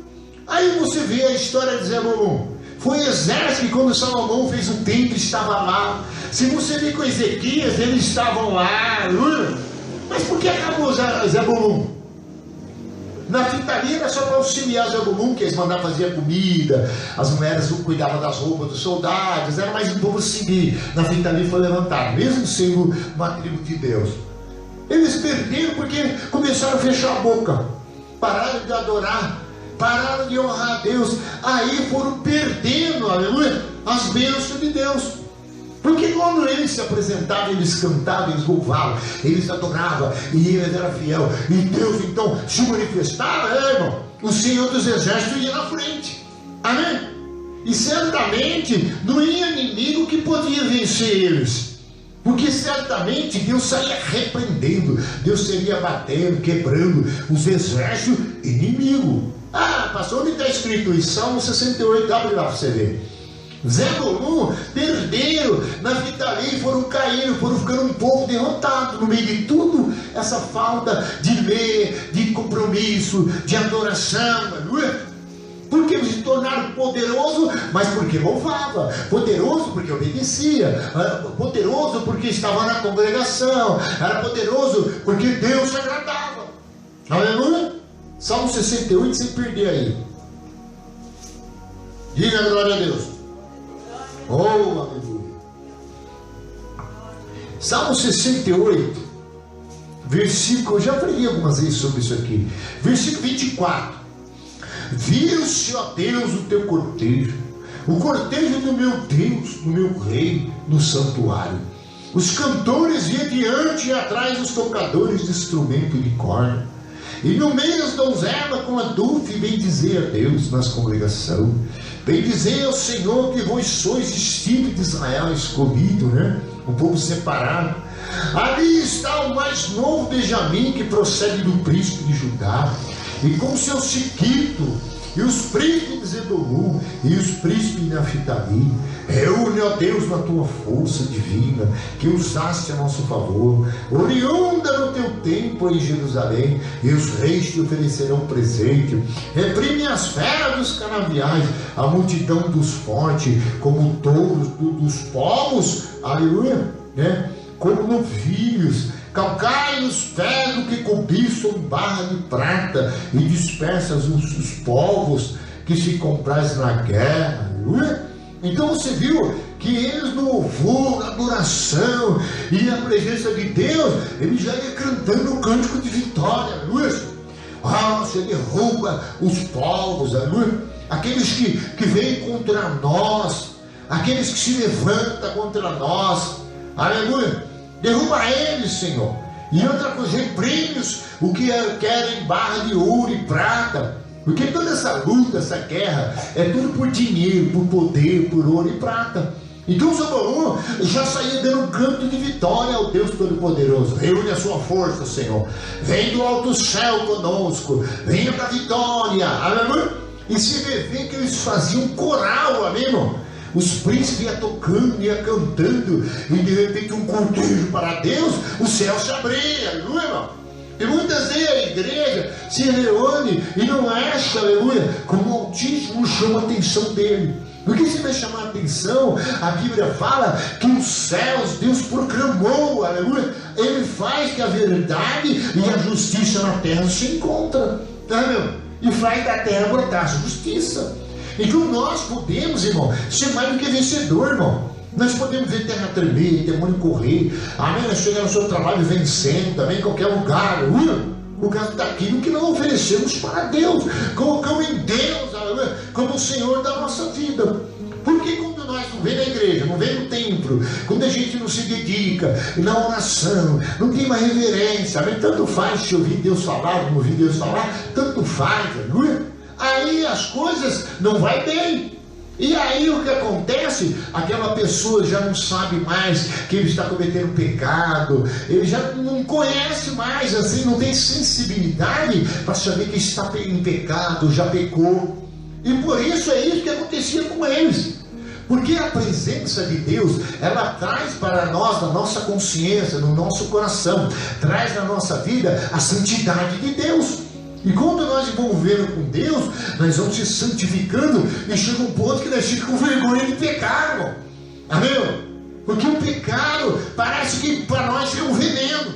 Aí você vê a história de Zebulun. Foi o exército que, quando Salomão fez o templo, estava lá. Se você vê com Ezequias, eles estavam lá, aleluia. Mas por que acabou Zebulun? Naphtali era só para auxiliar Zebulun, que eles mandavam fazer comida, as mulheres cuidavam das roupas dos soldados, era mais um povo seguir. Naphtali foi levantado, mesmo sendo uma tribo de Deus. Eles perderam porque começaram a fechar a boca, pararam de adorar, pararam de honrar a Deus, aí foram perdendo, aleluia, as bênçãos de Deus. Porque quando eles se apresentavam, eles cantavam, eles louvavam, eles adoravam, e eles eram fiel, e Deus então se manifestava, irmão, o Senhor dos Exércitos ia na frente, amém? E certamente não ia inimigo que podia vencer eles, porque certamente Deus saía repreendendo, Deus seria batendo, quebrando os exércitos inimigos. Ah, pastor, onde está escrito isso? Salmo 68, abre lá para você ver. Zebulun perderam, Naphtali foram caindo, foram ficando um pouco derrotados no meio de tudo essa falta de ler, de compromisso, de adoração, aleluia. Porque eles se tornaram poderosos, mas porque louvava, poderoso porque obedecia, poderoso porque estava na congregação, era poderoso porque Deus se agradava, aleluia. Salmo 68, sem perder aí. Diga a glória a Deus. Oh, aleluia. Salmo 68, versículo, eu já preguei algumas vezes sobre isso aqui, versículo 24. Viu-se, ó Deus, o teu cortejo, o cortejo do meu Deus, do meu rei, no santuário. Os cantores iam diante e atrás dos tocadores de instrumento de corda. E no meio das donzelas com a dulce, bendizer a Deus nas congregações. Bendizei ao Senhor, que vós sois estirpe de Israel, escolhido, né? Um povo separado. Ali está o mais novo Benjamim, que procede do príncipe de Judá. e com seu Siquito, e os príncipes de Edomu, e os príncipes de Naphtali. Reúne, ó Deus, na tua força divina, que usaste a nosso favor, oriunda no teu templo em Jerusalém, e os reis te oferecerão presente. Reprime as feras dos canaviais, a multidão dos fortes, como touros dos povos, aleluia, né? Como novilhos. Calcai os pés do que cobiçam barra de prata, e dispersas os povos que se comprais na guerra. Então você viu que eles no louvor, na adoração e na presença de Deus, eles já iam cantando o cântico de vitória. Você derruba os povos, aqueles que vêm contra nós, aqueles que se levantam contra nós, aleluia. Derruba eles, Senhor. E outra coisa, reprime-os o que querem barra de ouro e prata. Porque toda essa luta, essa guerra, é tudo por dinheiro, por poder, por ouro e prata. Então Salomão já saía dando um canto de vitória ao Deus Todo-Poderoso. Reúne a sua força, Senhor. Vem do alto céu conosco. Venha para a vitória. Aleluia. E se vê que eles faziam coral, amém, irmão? Os príncipes iam tocando, iam cantando, e de repente um cortejo para Deus, o céu se abria, aleluia, irmão. E muitas vezes a igreja se reúne e não acha, aleluia, como o Altíssimo chama a atenção dele. Porque se vai chamar a atenção, a Bíblia fala que os céus Deus proclamou, aleluia. Ele faz que a verdade e a justiça na terra se encontrem, tá, meu? E faz da terra brotar a justiça. Então nós podemos, irmão, ser mais do que vencedor, irmão. Nós podemos ver terra tremer, demônio correr, amém? Nós chegamos no seu trabalho vencendo, também em qualquer lugar, por causa daquilo que não oferecemos para Deus, colocamos em Deus, aleluia, como o Senhor da nossa vida. Porque quando nós não vemos na igreja, não vemos no templo, quando a gente não se dedica na oração, não tem uma reverência, amém? Tanto faz se ouvir Deus falar, não ouvir Deus falar, tanto faz, aleluia. Aí as coisas não vão bem. E aí o que acontece? Aquela pessoa já não sabe mais que ele está cometendo pecado, ele já não conhece mais, assim, não tem sensibilidade para saber que está em pecado, já pecou. E por isso é isso que acontecia com eles. Porque a presença de Deus, ela traz para nós, na nossa consciência, no nosso coração, traz na nossa vida a santidade de Deus. E quando nós envolvemos com Deus, nós vamos se santificando e chega um ponto que nós ficamos com vergonha de pecar, irmão. Amém? Porque o pecado parece que para nós é um veneno.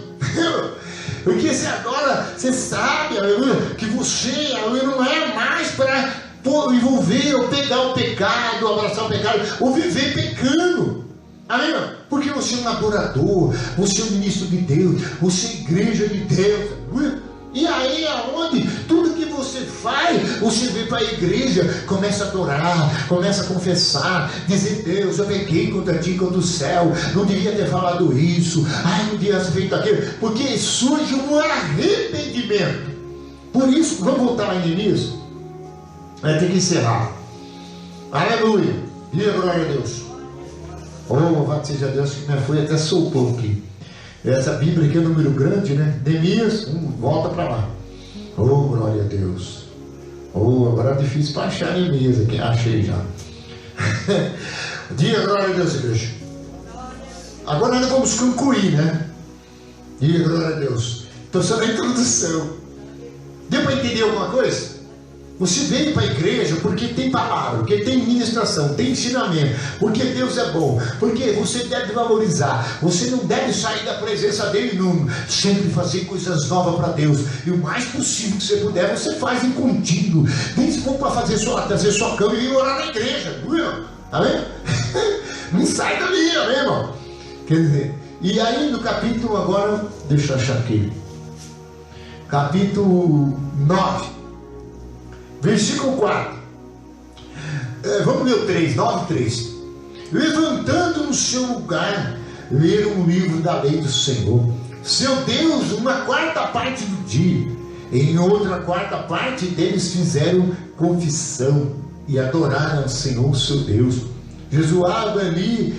Porque você agora, você sabe, aleluia, que você, aleluia, não é mais para envolver ou pegar o pecado, abraçar o pecado, ou viver pecando. Amém? Porque você é um adorador, você é um ministro de Deus, você é igreja de Deus, aleluia. E aí aonde tudo que você faz, você vem para a igreja, começa a adorar, começa a confessar, dizer: Deus, eu pequei contra ti, contra o céu, não devia ter falado isso, ai, não devia ter feito aquilo, porque surge um arrependimento. Por isso, vamos voltar lá em Neemias, vai ter que encerrar. Aleluia, e glória a Deus. Oh, louvado seja Deus, que minha folha até soltou aqui. Essa Bíblia aqui é um número grande, né? Neemias, volta para lá. Oh, glória a Deus. Oh, agora é difícil para achar Neemias aqui. Achei já. Diga glória a Deus, igreja. Agora nós vamos concluir, né? Diga glória a Deus. Estou só na introdução. Deu para entender alguma coisa? Você veio para a igreja porque tem palavra, porque tem ministração, tem ensinamento, porque Deus é bom, porque você deve valorizar, você não deve sair da presença dele, não, sempre fazer coisas novas para Deus, e o mais possível que você puder, você faz em contínuo, nem se for para trazer sua cama e ir orar na igreja, viu? Amém? Não sai dali, amém, irmão? Quer dizer, e aí no capítulo agora, deixa eu achar aqui, capítulo 9, versículo 4, vamos ler o 3, 9, 3. Levantando no seu lugar, leram o livro da lei do Senhor, seu Deus, uma quarta parte do dia. Em outra quarta parte deles fizeram confissão e adoraram ao Senhor, seu Deus. Jesuá, Bani,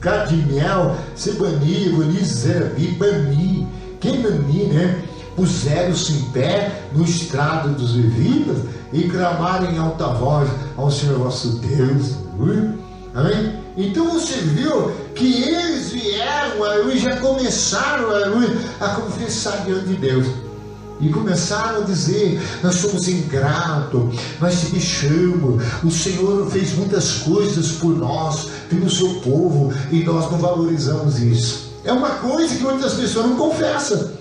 Cadimiel, Sebani, Evani, Zerabi, Bani, Kenani, né? puseram-se em pé no estrado dos levitas e clamaram em alta voz ao Senhor vosso Deus. Amém? Então você viu que eles vieram, aleluia, já começaram, aleluia, a confessar diante de Deus. E começaram a dizer: nós somos ingratos, nós te deixamos, o Senhor fez muitas coisas por nós, pelo seu povo, e nós não valorizamos isso. É uma coisa que muitas pessoas não confessam.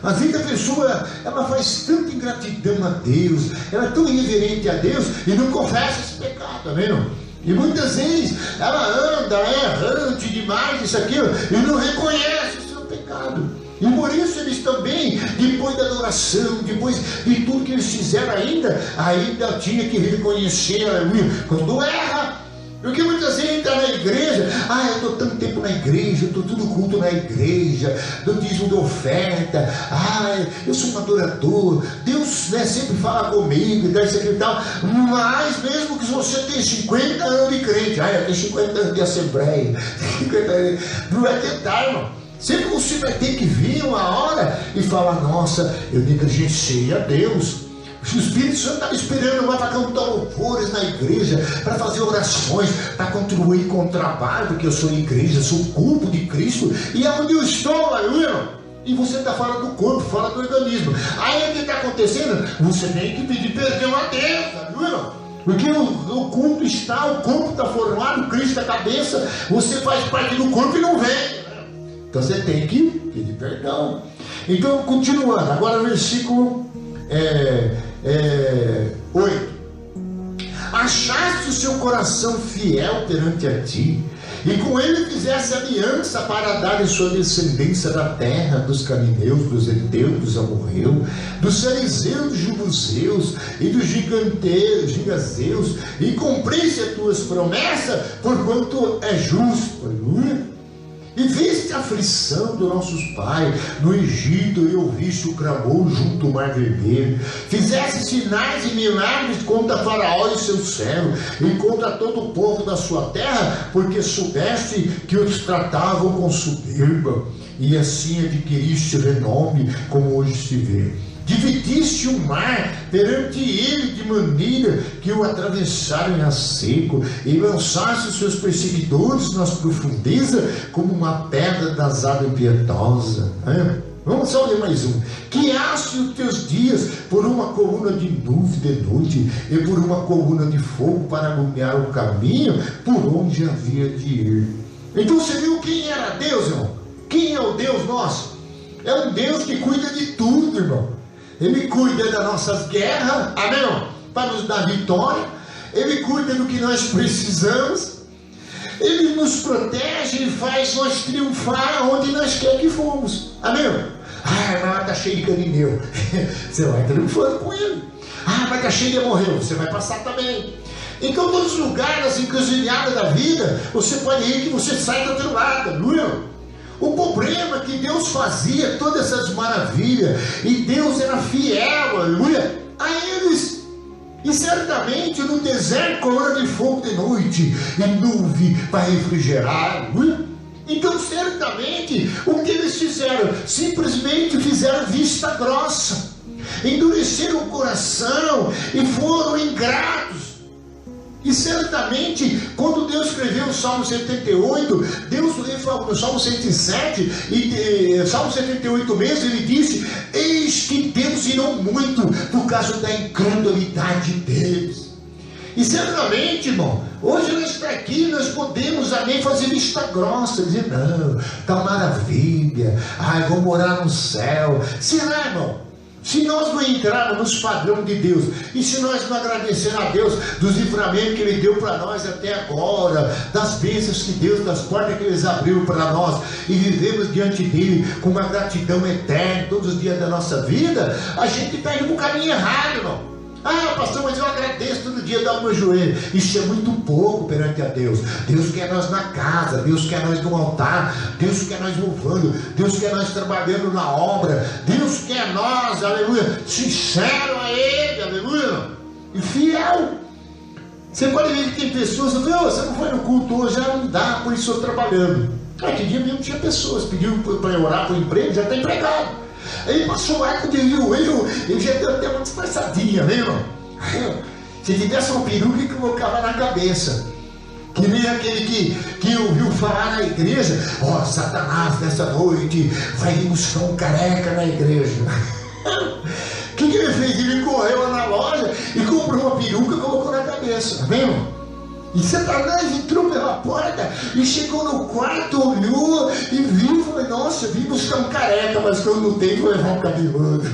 Às vezes a pessoa, ela faz tanta ingratidão a Deus, ela é tão irreverente a Deus e não confessa esse pecado, tá vendo? E muitas vezes ela anda errante demais, isso, aquilo, e não reconhece o seu pecado. E por isso eles também, depois da adoração, depois de tudo que eles fizeram ainda tinha que reconhecer, aleluia, quando erra. Porque muitas vezes está na igreja, eu estou tanto tempo na igreja, eu estou tudo culto na igreja, do dízimo da oferta, eu sou um adorador, Deus, né, sempre fala comigo, isso aqui e tal, mas mesmo que você tenha 50 anos de crente, eu tenho 50 anos de assembleia, 50 anos, não vai tentar, irmão. Sempre você vai ter que vir uma hora e falar: nossa, eu negligenciei a Deus. O Espírito Santo estava esperando lá para cantar louvores na igreja, para fazer orações, para contribuir com o trabalho, porque eu sou igreja, sou o corpo de Cristo, e é onde eu estou, aleluia. E você está fora do corpo, fora do organismo. Aí o que está acontecendo? Você tem que pedir perdão a Deus, aleluia. Porque o culto está, o corpo está formado, Cristo é a cabeça, você faz parte do corpo e não vem. Então você tem que pedir perdão. Então, continuando, agora versículo 8. Achaste o seu coração fiel perante a ti, e com ele fizesse aliança para dar em sua descendência da terra dos cananeus, dos heteus, dos amorreus, dos fariseus, dos jebuseus e dos gigazeus, e cumprisse as tuas promessas, porquanto é justo. Aleluia. E viste a aflição dos nossos pais no Egito, e ouviste o clamor junto ao mar vermelho. Fizeste sinais e milagres contra Faraó e seu servo, e contra todo o povo da sua terra, porque soubeste que os tratavam com soberba, e assim adquiriste renome, como hoje se vê. Dividiste o mar perante ele, de maneira que o atravessaram a seco, e lançaste os seus perseguidores nas profundezas, como uma pedra das águas impietosas. Vamos só ler mais um. Guiaste os teus dias por uma coluna de nuvem de noite, e por uma coluna de fogo para iluminar o caminho por onde havia de ir. Então você viu quem era Deus, irmão? Quem é o Deus nosso? É um Deus que cuida de tudo, irmão. Ele cuida das nossas guerras, amém? Para nos dar vitória. Ele cuida do que nós precisamos. Ele nos protege e faz nós triunfar onde nós quer que fomos, amém? Mas está cheio de cananeu. Você vai triunfando com ele. Mas está cheio de amorreu. Você vai passar também. Então, todos os lugares, assim, encruzilhada da vida, você pode ir que você sai do outro lado, aleluia. O problema é que Deus fazia todas essas maravilhas, e Deus era fiel, aleluia, a eles. E certamente no deserto, coluna de fogo de noite, e nuvem para refrigerar, aleluia. Então certamente o que eles fizeram? Simplesmente fizeram vista grossa, endureceram o coração e foram ingratos. E certamente, quando Deus escreveu o Salmo 78, Deus falou no Salmo 107, e Salmo 78 mesmo, ele disse: eis que Deus irou muito por causa da incredulidade deles. E certamente, irmão, hoje nós estamos aqui, nós podemos também fazer vista grossa, dizer: não, está maravilha, vou morar no céu. Será, irmão? Se nós não entrarmos nos padrões de Deus, e se nós não agradecermos a Deus dos livramentos que Ele deu para nós até agora, das bênçãos que Deus, das portas que Ele abriu para nós, e vivemos diante dEle com uma gratidão eterna todos os dias da nossa vida, a gente está indo para o caminho errado, irmão. Pastor, mas eu agradeço todo dia, dar o meu joelho. Isso é muito pouco perante a Deus. Deus quer nós na casa, Deus quer nós no altar, Deus quer nós louvando, Deus quer nós trabalhando na obra, Deus quer nós, aleluia, sincero a Ele, aleluia, e fiel. Você pode ver que tem pessoas que falam: você não foi no culto hoje, já não dá, por isso eu estou trabalhando. Que dia mesmo tinha pessoas pedindo para eu orar para o emprego, já está empregado. Aí passou o arco de viu eu já deu até uma disfarçadinha, né, irmão? Se tivesse uma peruca que colocava na cabeça, que nem aquele que ouviu falar na igreja, ó, Satanás nessa noite vai buscar um careca na igreja. O que ele fez? Ele correu lá na loja e comprou uma peruca e colocou na cabeça, tá vendo? E Satanás entrou pela porta e chegou no quarto, olhou e viu, falou, nossa, vim buscar um careca, mas quando não tem, vou levar um cabeludo.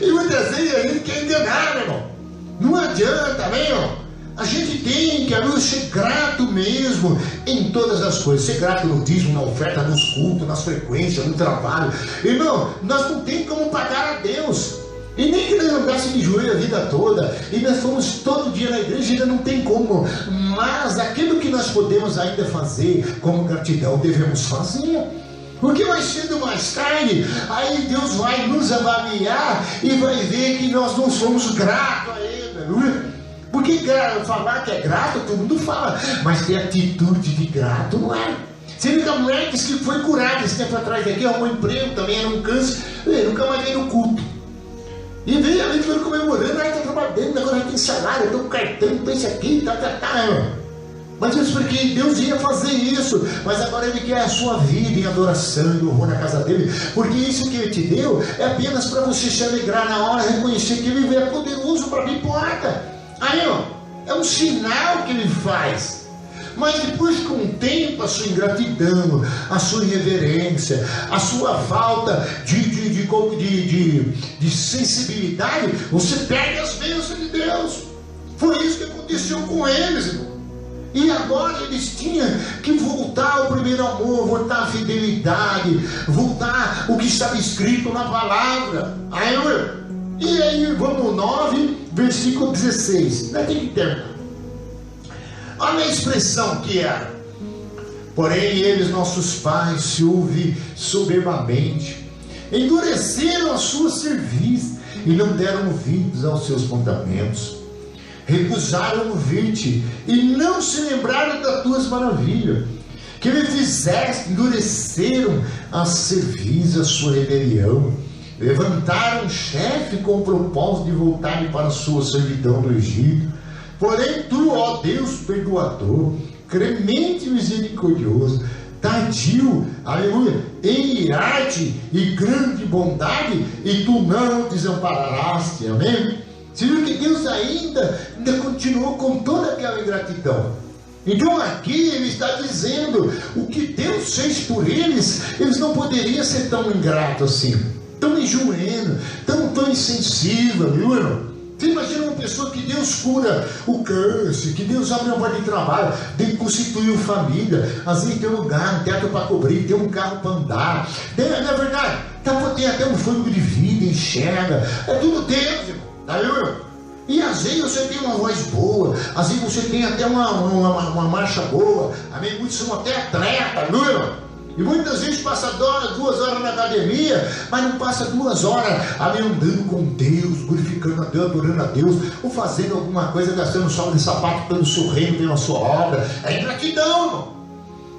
E muitas vezes a gente quer enganar, meu irmão. Não adianta, meu. A gente tem que ser grato mesmo em todas as coisas. Ser grato no dízimo, na oferta, nos cultos, nas frequências, no trabalho. Irmão, nós não temos como pagar a Deus. E nem que nós andássemos de joelho a vida toda, e nós fomos todo dia na igreja, ainda não tem como. Mas aquilo que nós podemos ainda fazer como gratidão, devemos fazer. Porque mais cedo ou mais tarde, aí Deus vai nos avaliar e vai ver que nós não somos gratos a Ele, aleluia. Porque falar que é grato, todo mundo fala, mas ter atitude de grato não é. Você viu que a mulher disse que foi curada esse tempo atrás aqui, arrumou emprego, também era um câncer, nunca mais veio no culto. E veio ali, foi comemorando, está trabalhando, agora tem salário, eu estou com cartão, tem isso aqui, Mas isso porque Deus ia fazer isso, mas agora Ele quer a sua vida em adoração e louvor na casa dEle, porque isso que Ele te deu é apenas para você se alegrar na hora, reconhecer que Ele é poderoso para abrir porta. Aí, ó, é um sinal que Ele faz. Mas depois, com o tempo, a sua ingratidão, a sua irreverência, a sua falta de sensibilidade, você perde as bênçãos de Deus. Foi isso que aconteceu com eles, irmão. E agora eles tinham que voltar ao primeiro amor, voltar à fidelidade, voltar o que estava escrito na palavra. E aí, vamos 9, versículo 16. Não tem que terminar. Olha a expressão que era. Porém, eles, nossos pais, se ouvem soberbamente, endureceram a sua cerviz e não deram ouvidos aos seus mandamentos. Recusaram ouvir-te e não se lembraram das tuas maravilhas, que me fizeste, endureceram a cerviz, a sua rebelião. Levantaram um chefe com o propósito de voltarem para a sua servidão no Egito. Porém tu, ó Deus perdoador, clemente e misericordioso, tardio, aleluia, em irar-te e grande bondade, e tu não desampararás, amém? Você viu que Deus ainda continuou com toda aquela ingratidão. Então aqui ele está dizendo, o que Deus fez por eles, eles não poderiam ser tão ingratos assim, tão enjoando, tão insensível, viu, irmão? Você imagina uma pessoa que Deus cura o câncer, que Deus abre uma vaga de trabalho, constituiu família, às vezes tem um lugar, um teto para cobrir, tem um carro para andar, não é verdade? Tem até um fôlego de vida, enxerga, é tudo Deus, irmão. E às vezes você tem uma voz boa, às vezes você tem até uma marcha boa, amém? Muitos são até atletas, não é? E muitas vezes passa 2 horas na academia, mas não passa 2 horas ali andando com Deus, glorificando a Deus, adorando a Deus, ou fazendo alguma coisa, gastando sol de sapato pelo seu reino, pela sua obra. É ingratidão, irmão.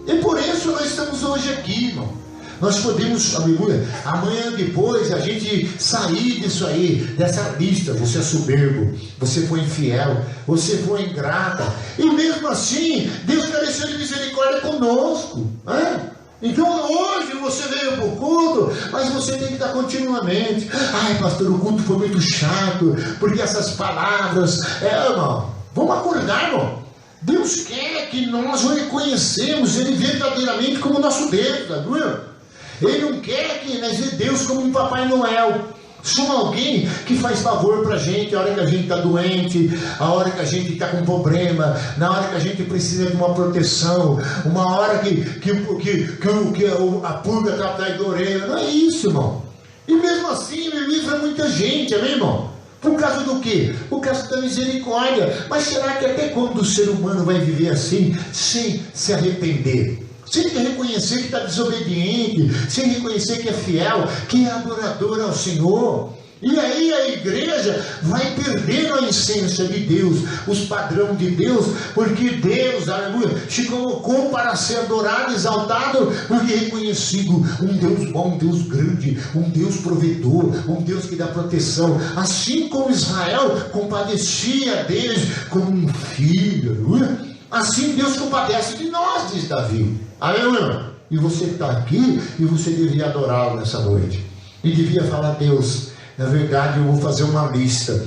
E por isso nós estamos hoje aqui, irmão. Nós podemos, aleluia, amanhã depois a gente sair disso aí, dessa lista. Você é soberbo, você foi infiel, você foi ingrata, e mesmo assim Deus careceu de misericórdia conosco, né? Então hoje você veio para o culto, mas você tem que estar continuamente. Ai, pastor, o culto foi muito chato, porque essas palavras, irmão, vamos acordar, irmão. Deus quer que nós o reconhecemos Ele verdadeiramente como nosso Deus, tá vendo? Ele não quer que nós vejamos Deus como um Papai Noel. Somos alguém que faz favor para a gente a hora que a gente está doente, a hora que a gente está com problema, na hora que a gente precisa de uma proteção, uma hora que a pulga está atrás da orelha. Não é isso, irmão. E mesmo assim Ele livra muita gente, amém, irmão? Por causa do quê? Por causa da misericórdia. Mas será que até quando o ser humano vai viver assim, sem se arrepender? Sem reconhecer que está desobediente, sem reconhecer que é fiel, que é adorador ao Senhor? E aí a igreja vai perdendo a essência de Deus, os padrões de Deus, porque Deus, aleluia, se colocou para ser adorado, exaltado, porque é reconhecido um Deus bom, um Deus grande, um Deus provedor, um Deus que dá proteção. Assim como Israel compadecia deles como um filho, aleluia, assim Deus compadece de nós, diz Davi. Aleluia. E você está aqui e você devia adorá-lo nessa noite. E devia falar: Deus, na verdade eu vou fazer uma lista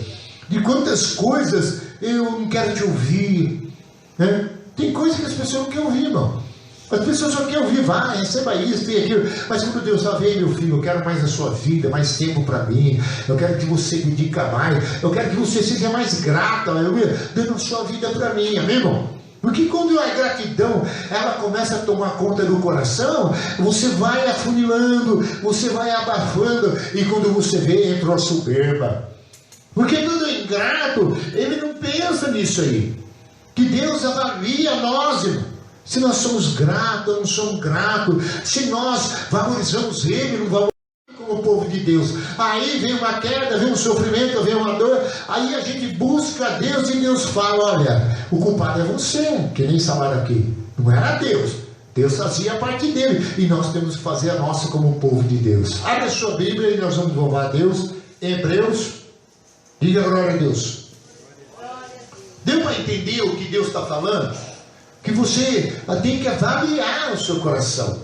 de quantas coisas eu não quero te ouvir, né? Tem coisas que as pessoas não querem ouvir, irmão. As pessoas só querem ouvir: vai, receba isso, tem aquilo. Mas quando Deus fala: vem meu filho, eu quero mais a sua vida, mais tempo para mim, eu quero que você me dedique mais, eu quero que você seja mais grata, aleluia, dando a sua vida para mim, amém, irmão? Porque quando a gratidão ela começa a tomar conta do coração, você vai afunilando, você vai abafando, e quando você vê, entrou a soberba. Porque todo ingrato, ele não pensa nisso aí, que Deus avalia nós, irmão, se nós somos gratos ou não somos gratos, se nós valorizamos Ele, não valorizamos como o povo de Deus. Aí vem uma queda, vem um sofrimento, vem uma dor, aí a gente busca Deus e Deus fala: olha, o culpado é você, que nem falaram aqui, não era Deus. Deus fazia a parte dele, e nós temos que fazer a nossa como o povo de Deus. Abra a sua Bíblia e nós vamos louvar a Deus. Hebreus, diga glória a Deus. Deu para entender o que Deus está falando? Que você tem que avaliar o seu coração,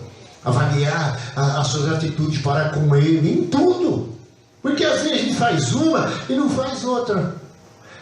avaliar as suas atitudes para com Ele em tudo, porque às vezes a gente faz uma e não faz outra,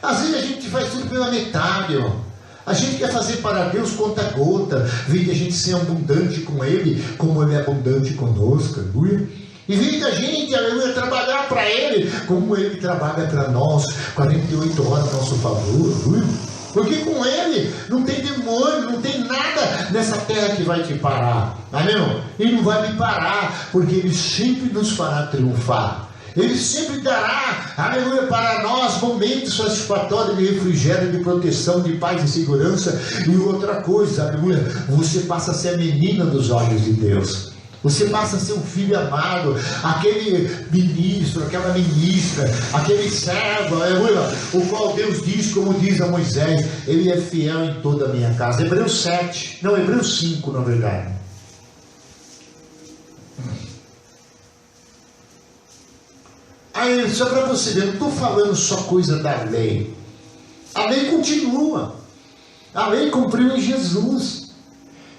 às vezes a gente faz tudo pela metade, irmão. A gente quer fazer para Deus conta gota, vem da gente ser abundante com Ele, como Ele é abundante conosco, aleluia. E vem da gente, aleluia, trabalhar para Ele, como Ele trabalha para nós, 48 horas a nosso favor, aleluia. Porque com Ele não tem demônio, não tem nada nessa terra que vai te parar, amém? Ele não vai me parar, porque Ele sempre nos fará triunfar. Ele sempre dará, aleluia, para nós momentos satisfatórios de refrigério, de proteção, de paz e segurança. E outra coisa, aleluia, você passa a ser a menina dos olhos de Deus. Você passa a ser um filho amado, aquele ministro, aquela ministra, aquele servo, aleluia, o qual Deus diz, como diz a Moisés: Ele é fiel em toda a minha casa. Hebreus 7, não, Hebreus 5, na verdade. Aí, só para você ver, eu não estou falando só coisa da lei. A lei continua. A lei cumpriu em Jesus.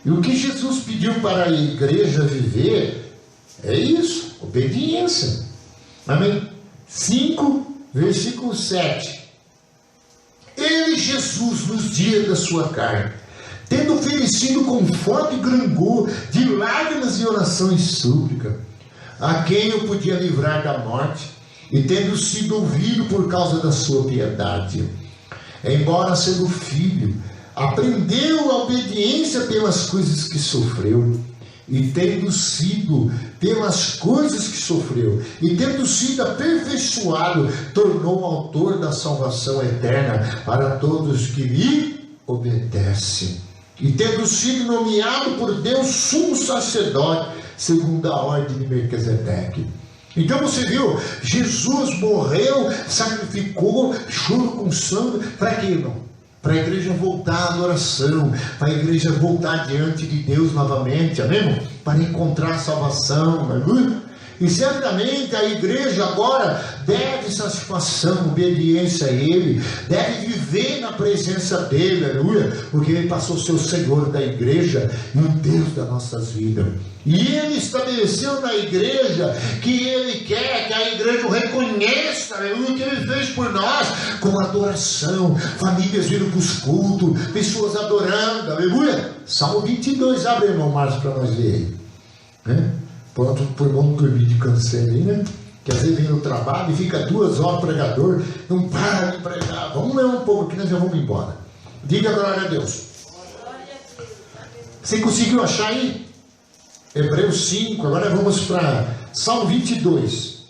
E o que Jesus pediu para a igreja viver é isso, obediência. Amém? 5, versículo 7. Ele, Jesus, nos dias da sua carne, tendo oferecido com forte grangor de lágrimas e oração e súplica, a quem eu podia livrar da morte, e tendo sido ouvido por causa da sua piedade, embora sendo filho, aprendeu a obediência pelas coisas que sofreu, e tendo sido pelas coisas que sofreu, e tendo sido aperfeiçoado, tornou autor da salvação eterna para todos que lhe obedecem, e tendo sido nomeado por Deus sumo sacerdote, segundo a ordem de Melquisedeque. Então você viu, Jesus morreu, sacrificou, choro com sangue, para quê, irmão? Para a igreja voltar à adoração, para a igreja voltar diante de Deus novamente, amém? Para encontrar a salvação, aleluia. E certamente a igreja agora deve satisfação, obediência a Ele, deve viver na presença dEle, aleluia, porque Ele passou a ser o Senhor da igreja e o Deus das nossas vidas. E Ele estabeleceu na igreja que Ele quer que a igreja o reconheça, aleluia, o que Ele fez por nós, com adoração, famílias vindo para os cultos, pessoas adorando, aleluia. Salmo 22, abre, irmão Márcio, para nós ver aí, né? Pronto, por bom dormir de câncer aí, né? Que às vezes vem no trabalho e fica 2 horas pregador, não para de pregar. Vamos ler um pouco aqui, nós já vamos embora. Diga glória a Deus. Você conseguiu achar aí? Hebreus 5, agora vamos para Salmo 22.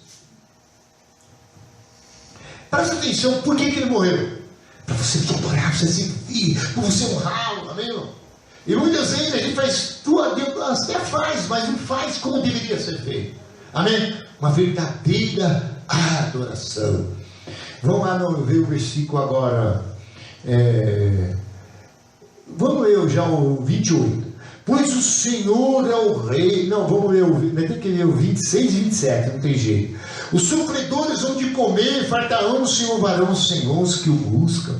Presta atenção, por que ele morreu? Para você adorar, para você servir, para você honrá-lo, amém? E muitas vezes a gente faz tudo, Deus até faz, mas não faz como deveria ser feito. Amém? Uma verdadeira adoração. Vamos lá ver o versículo agora. Vamos ler já o 28. Pois o Senhor é o Rei. Não, vamos ler tem que ler o 26 e 27, não tem jeito. Os sofredores vão de comer, fartarão, se louvarão o Senhor, os que o buscam.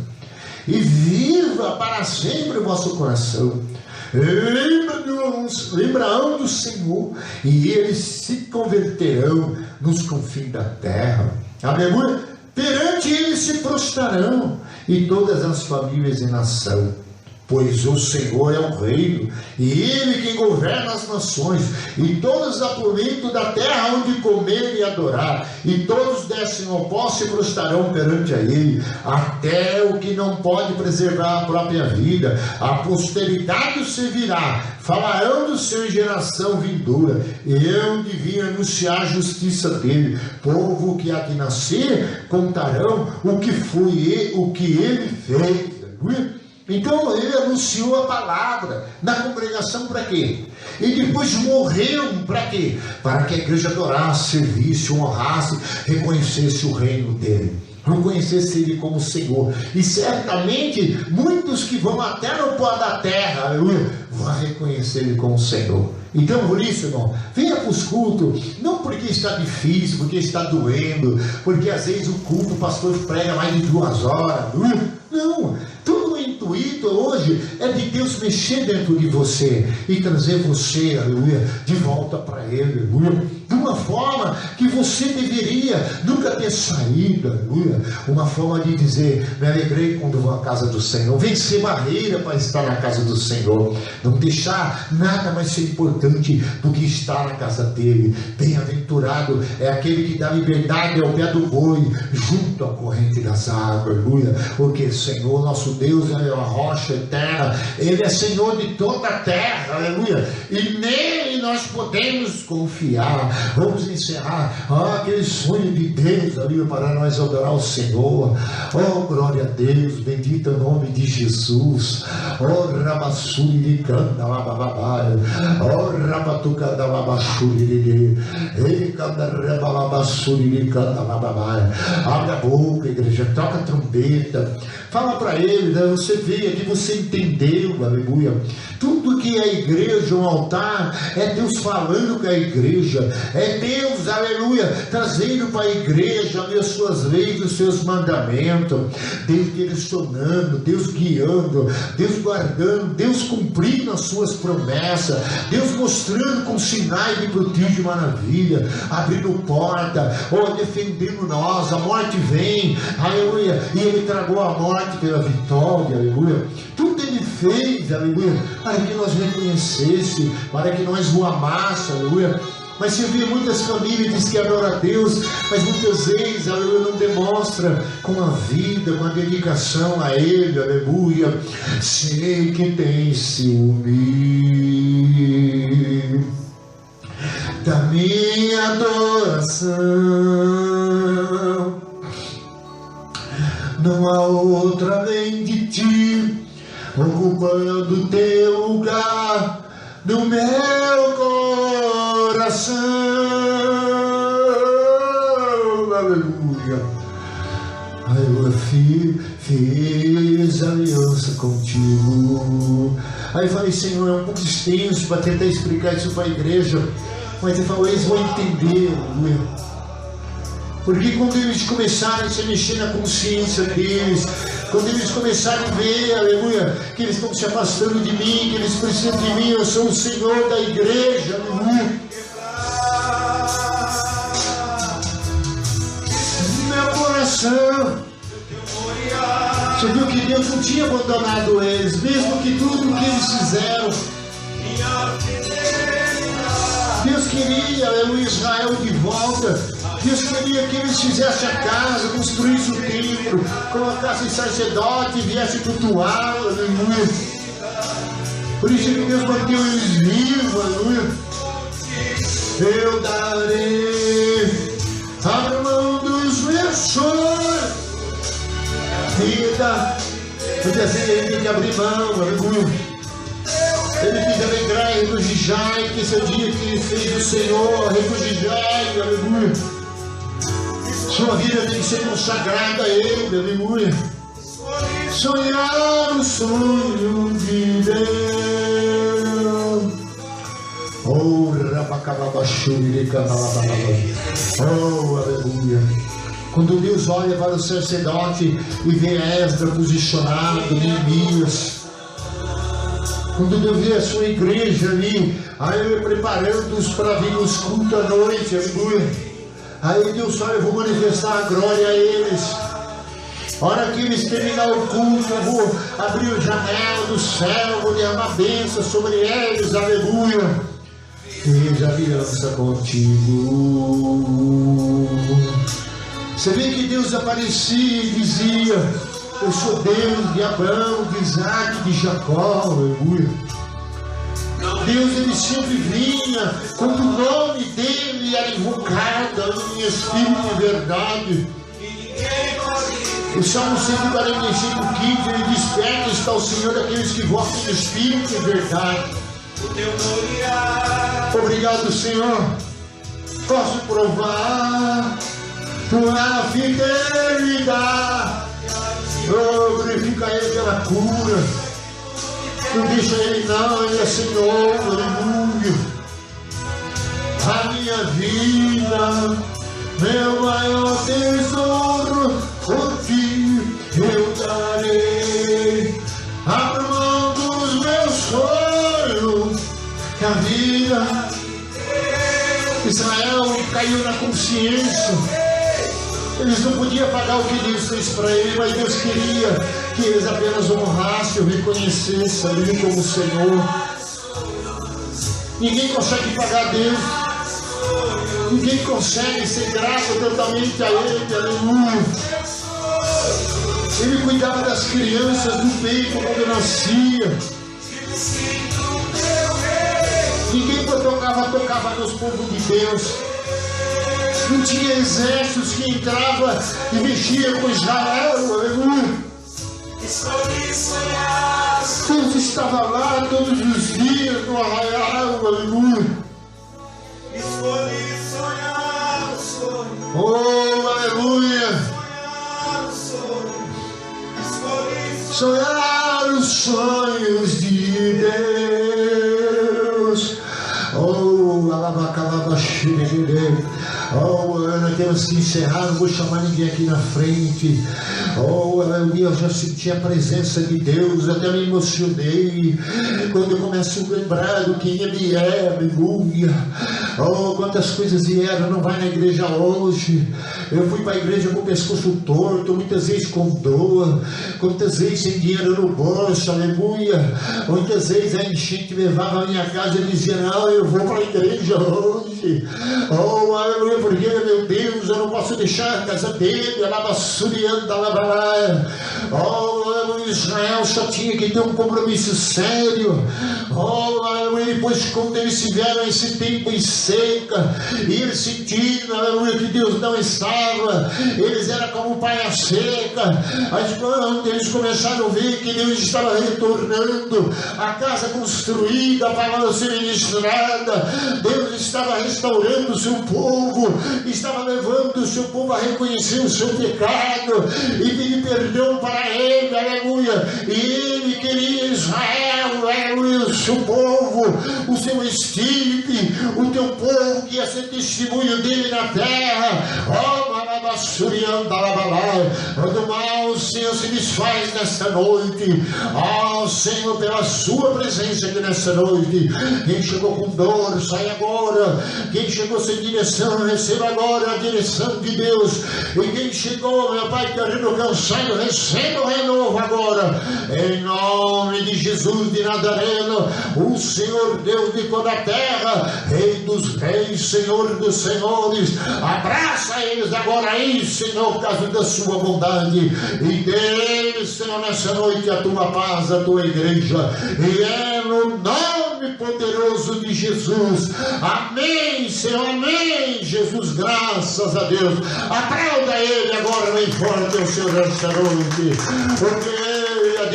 E viva para sempre o vosso coração. Lembrarão do Senhor, e eles se converterão nos confins da terra. Aleluia. Perante ele se prostrarão, e todas as famílias e nação. Pois o Senhor é o reino, e ele quem governa as nações, e todos aproveitam da terra onde comer e adorar, e todos descem ao pó se prostrarão perante a ele, até o que não pode preservar a própria vida, a posteridade o servirá, falarão do seu em geração vindoura, eu devia anunciar a justiça dele, povo que há de nascer, contarão o que foi o que ele fez. Então ele anunciou a palavra na congregação para quê? E depois morreu para quê? Para que a igreja adorasse, servisse, honrasse, reconhecesse o reino dele, reconhecesse ele como Senhor. E certamente muitos que vão até no pó da terra, aleluia, vão reconhecer ele como Senhor. Então, por isso, irmão, venha para os cultos, não porque está difícil, porque está doendo, porque às vezes o culto, o pastor prega mais de 2 horas, não, todo o intuito hoje é de Deus mexer dentro de você e trazer você, aleluia, de volta para ele, aleluia, de uma forma que você deveria nunca ter saído, aleluia, uma forma de dizer, me alegrei quando vou à casa do Senhor, vencer barreira para estar na casa do Senhor, não deixar nada mais ser importante do que estar na casa dele. Bem-aventurado é aquele que dá liberdade ao pé do boi, junto à corrente das águas, aleluia, porque Senhor, nosso Deus é uma rocha eterna, ele é Senhor de toda a terra, aleluia, e nele nós podemos confiar. Vamos encerrar aquele sonho de Deus, aleluia, para nós adorar o Senhor. Oh, glória a Deus, bendito é o nome de Jesus. Oh, Rabassuri de Canda, Labababai, oh, Rabatucanda, Labassuri de Canda, Rababassuri de Canda, Lababai. Abre a boca, igreja, toca a trombeta, fala para ele, né? Você veio aqui, você entendeu, aleluia. Tudo que é a igreja, um altar, é Deus falando com a igreja, é Deus, aleluia, trazendo para a igreja as suas leis, os seus mandamentos, Deus direcionando, Deus guiando, Deus guardando, Deus cumprindo as suas promessas, Deus mostrando com sinais de prodígio e maravilha, abrindo porta, defendendo nós. A morte vem, aleluia, e ele tragou a morte pela vitória, aleluia. Tudo ele fez, aleluia, para que nós reconhecesse, para que nós o amasse, aleluia. Mas você vê muitas famílias diz que adoram a Deus, mas muitas vezes, aleluia, não demonstra com a vida, com a dedicação a Ele, aleluia. Sei que tem ciúme da minha adoração, não há outra além de Ti, ocupando Teu lugar no meu coração, aleluia, aleluia. Fiz aliança contigo. Aí eu falei, Senhor, é um pouco extenso para tentar explicar isso para a igreja, mas ele falou, eles vão entender, aleluia. Porque quando eles começarem a se mexer na consciência deles, quando eles começarem a ver, aleluia, que eles estão se afastando de mim, que eles precisam de mim, eu sou o Senhor da igreja, aleluia. Meu coração, você viu que Deus não tinha abandonado eles, mesmo que tudo o que eles fizeram. Deus queria, aleluia, Israel de volta. Deus queria que eles fizessem a casa, construíssem o templo, colocassem sacerdote e viessem cultuá-lo, aleluia. Por isso que Deus manteve eles vivos, aleluia. Eu darei a mão dos meus sonhos, vida, porque assim ele tem que abrir mão, aleluia. Ele quis alegrar e regozijar, que esse é o dia que ele fez o Senhor, regozijar, aleluia. Sua vida tem que ser consagrada a Ele, aleluia. Sonhar o sonho de Deus. Oh, oh, aleluia. Quando Deus olha para o sacerdote e vê Esdras posicionado, Neemias. Quando Deus vê a sua igreja ali, aí preparando-os para vir nos cultos à noite, aleluia. Aí Deus olha, eu vou manifestar a glória a eles. A hora que eles terminarem o culto, eu vou abrir a janela do céu, vou derramar bênção sobre eles, aleluia. E a aliança contigo. Você vê que Deus aparecia e dizia: eu sou Deus de Abraão, de Isaac, de Jacó, aleluia. Deus, ele sempre vinha quando o nome dele era invocado em espírito e verdade. O Salmo 145:15, ele diz: perto está o Senhor daqueles que votam em espírito e verdade. Obrigado, Senhor. Posso provar tua fidelidade. Oh, glorifica Ele pela cura. Não deixa Ele não, Ele é Senhor, aleluia. A minha vida, meu maior tesouro, por ti eu darei. Abro mão dos meus sonhos, que a vida. Israel caiu na consciência. Eles não podiam pagar o que Deus fez para eles, mas Deus queria que eles apenas honrassem, reconhecessem Ele como Senhor. Ninguém consegue pagar Deus. Ninguém consegue ser grato totalmente a Ele, aleluia. Ele cuidava das crianças do peito quando nascia. Ninguém tocava nos povos de Deus. Não tinha exércitos que entrava e mexia com Israel, aleluia. Deus estava lá todos os dias no arraial, aleluia. Oh, aleluia. Sonhar os sonhos de Deus. Oh, alabacalabaxirere. Oh, Ana, temos que encerrar, não vou chamar ninguém aqui na frente. Oh, eu já senti a presença de Deus, até me emocionei quando eu começo a lembrar do que Ele é, aleluia. Oh, quantas coisas vieram, não vai na igreja hoje. Eu fui para a igreja com o pescoço torto, muitas vezes com dor, quantas vezes sem dinheiro no bolso, aleluia. Muitas vezes a enchente levava a minha casa e dizia: não, eu vou para a igreja hoje. Oh, aleluia, porque, meu Deus, eu não posso deixar a casa dele, alabaçuriando, alabalá. Oh, aleluia, Israel só tinha que ter um compromisso sério. Oh, aleluia, depois quando eles tiveram esse tempo em seca, e eles sentiram, aleluia, que Deus não estava, eles eram como palha seca. Mas quando eles começaram a ver que Deus estava retornando, a casa construída, a palavra ser ministrada, Deus estava restaurando o seu povo, estava levando o seu povo a reconhecer o seu pecado e pedir perdão para Ele, aleluia. E Ele queria Israel, aleluia, o seu povo, o seu estirpe, o teu povo que ia ser testemunho dele na terra. Oh, malabassurianda, alabalá. Do mal, o Senhor se desfaz nesta noite. Oh, Senhor, pela sua presença aqui nesta noite. Quem chegou com dor, sai agora. Quem chegou sem direção, receba agora a direção de Deus. E quem chegou, meu Pai, querendo cansado, receba o renovo agora. Em nome de Jesus de Nazareno, o Senhor Deus de toda a terra, Rei dos reis, Senhor dos senhores, abraça eles agora aí, Senhor, por causa da sua bondade, e dê, Senhor, nessa noite a tua paz, a tua igreja, e é no nome poderoso de Jesus. Amém, Senhor, amém. Jesus, graças a Deus. Aplauda Ele agora, bem forte, o Senhor, esta noite, porque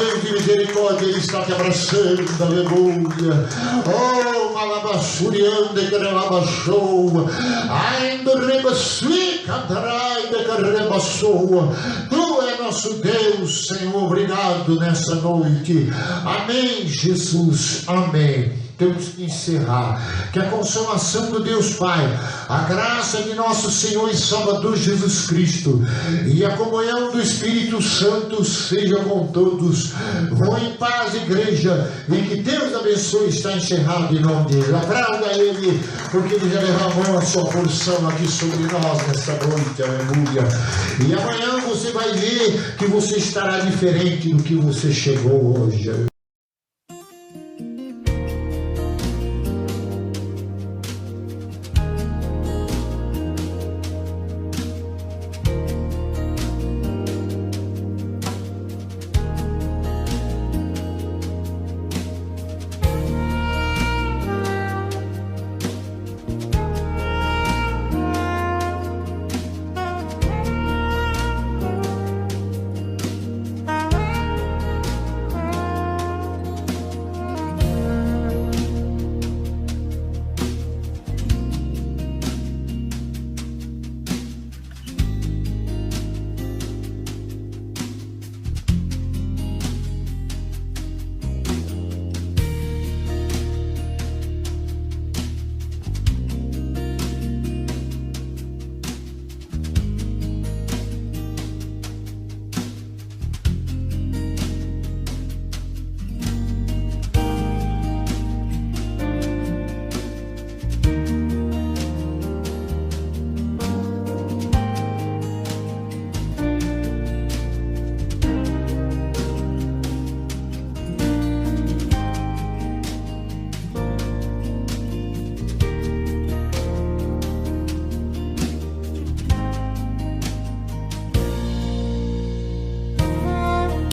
Deus de misericórdia, Ele está te abraçando, aleluia. Oh, malabassuriande que relabassou, ainda rebassui, cantarai de que rebassou. Tu é nosso Deus, Senhor, obrigado nessa noite. Amém, Jesus, amém. Temos que encerrar. Que a consolação do Deus Pai, a graça de nosso Senhor e Salvador Jesus Cristo e a comunhão do Espírito Santo seja com todos. Vão em paz, igreja, e que Deus abençoe. Está encerrado em nome dele. Aplauda a Ele, porque Ele já derramou a sua porção aqui sobre nós nesta noite, aleluia. E amanhã você vai ver que você estará diferente do que você chegou hoje.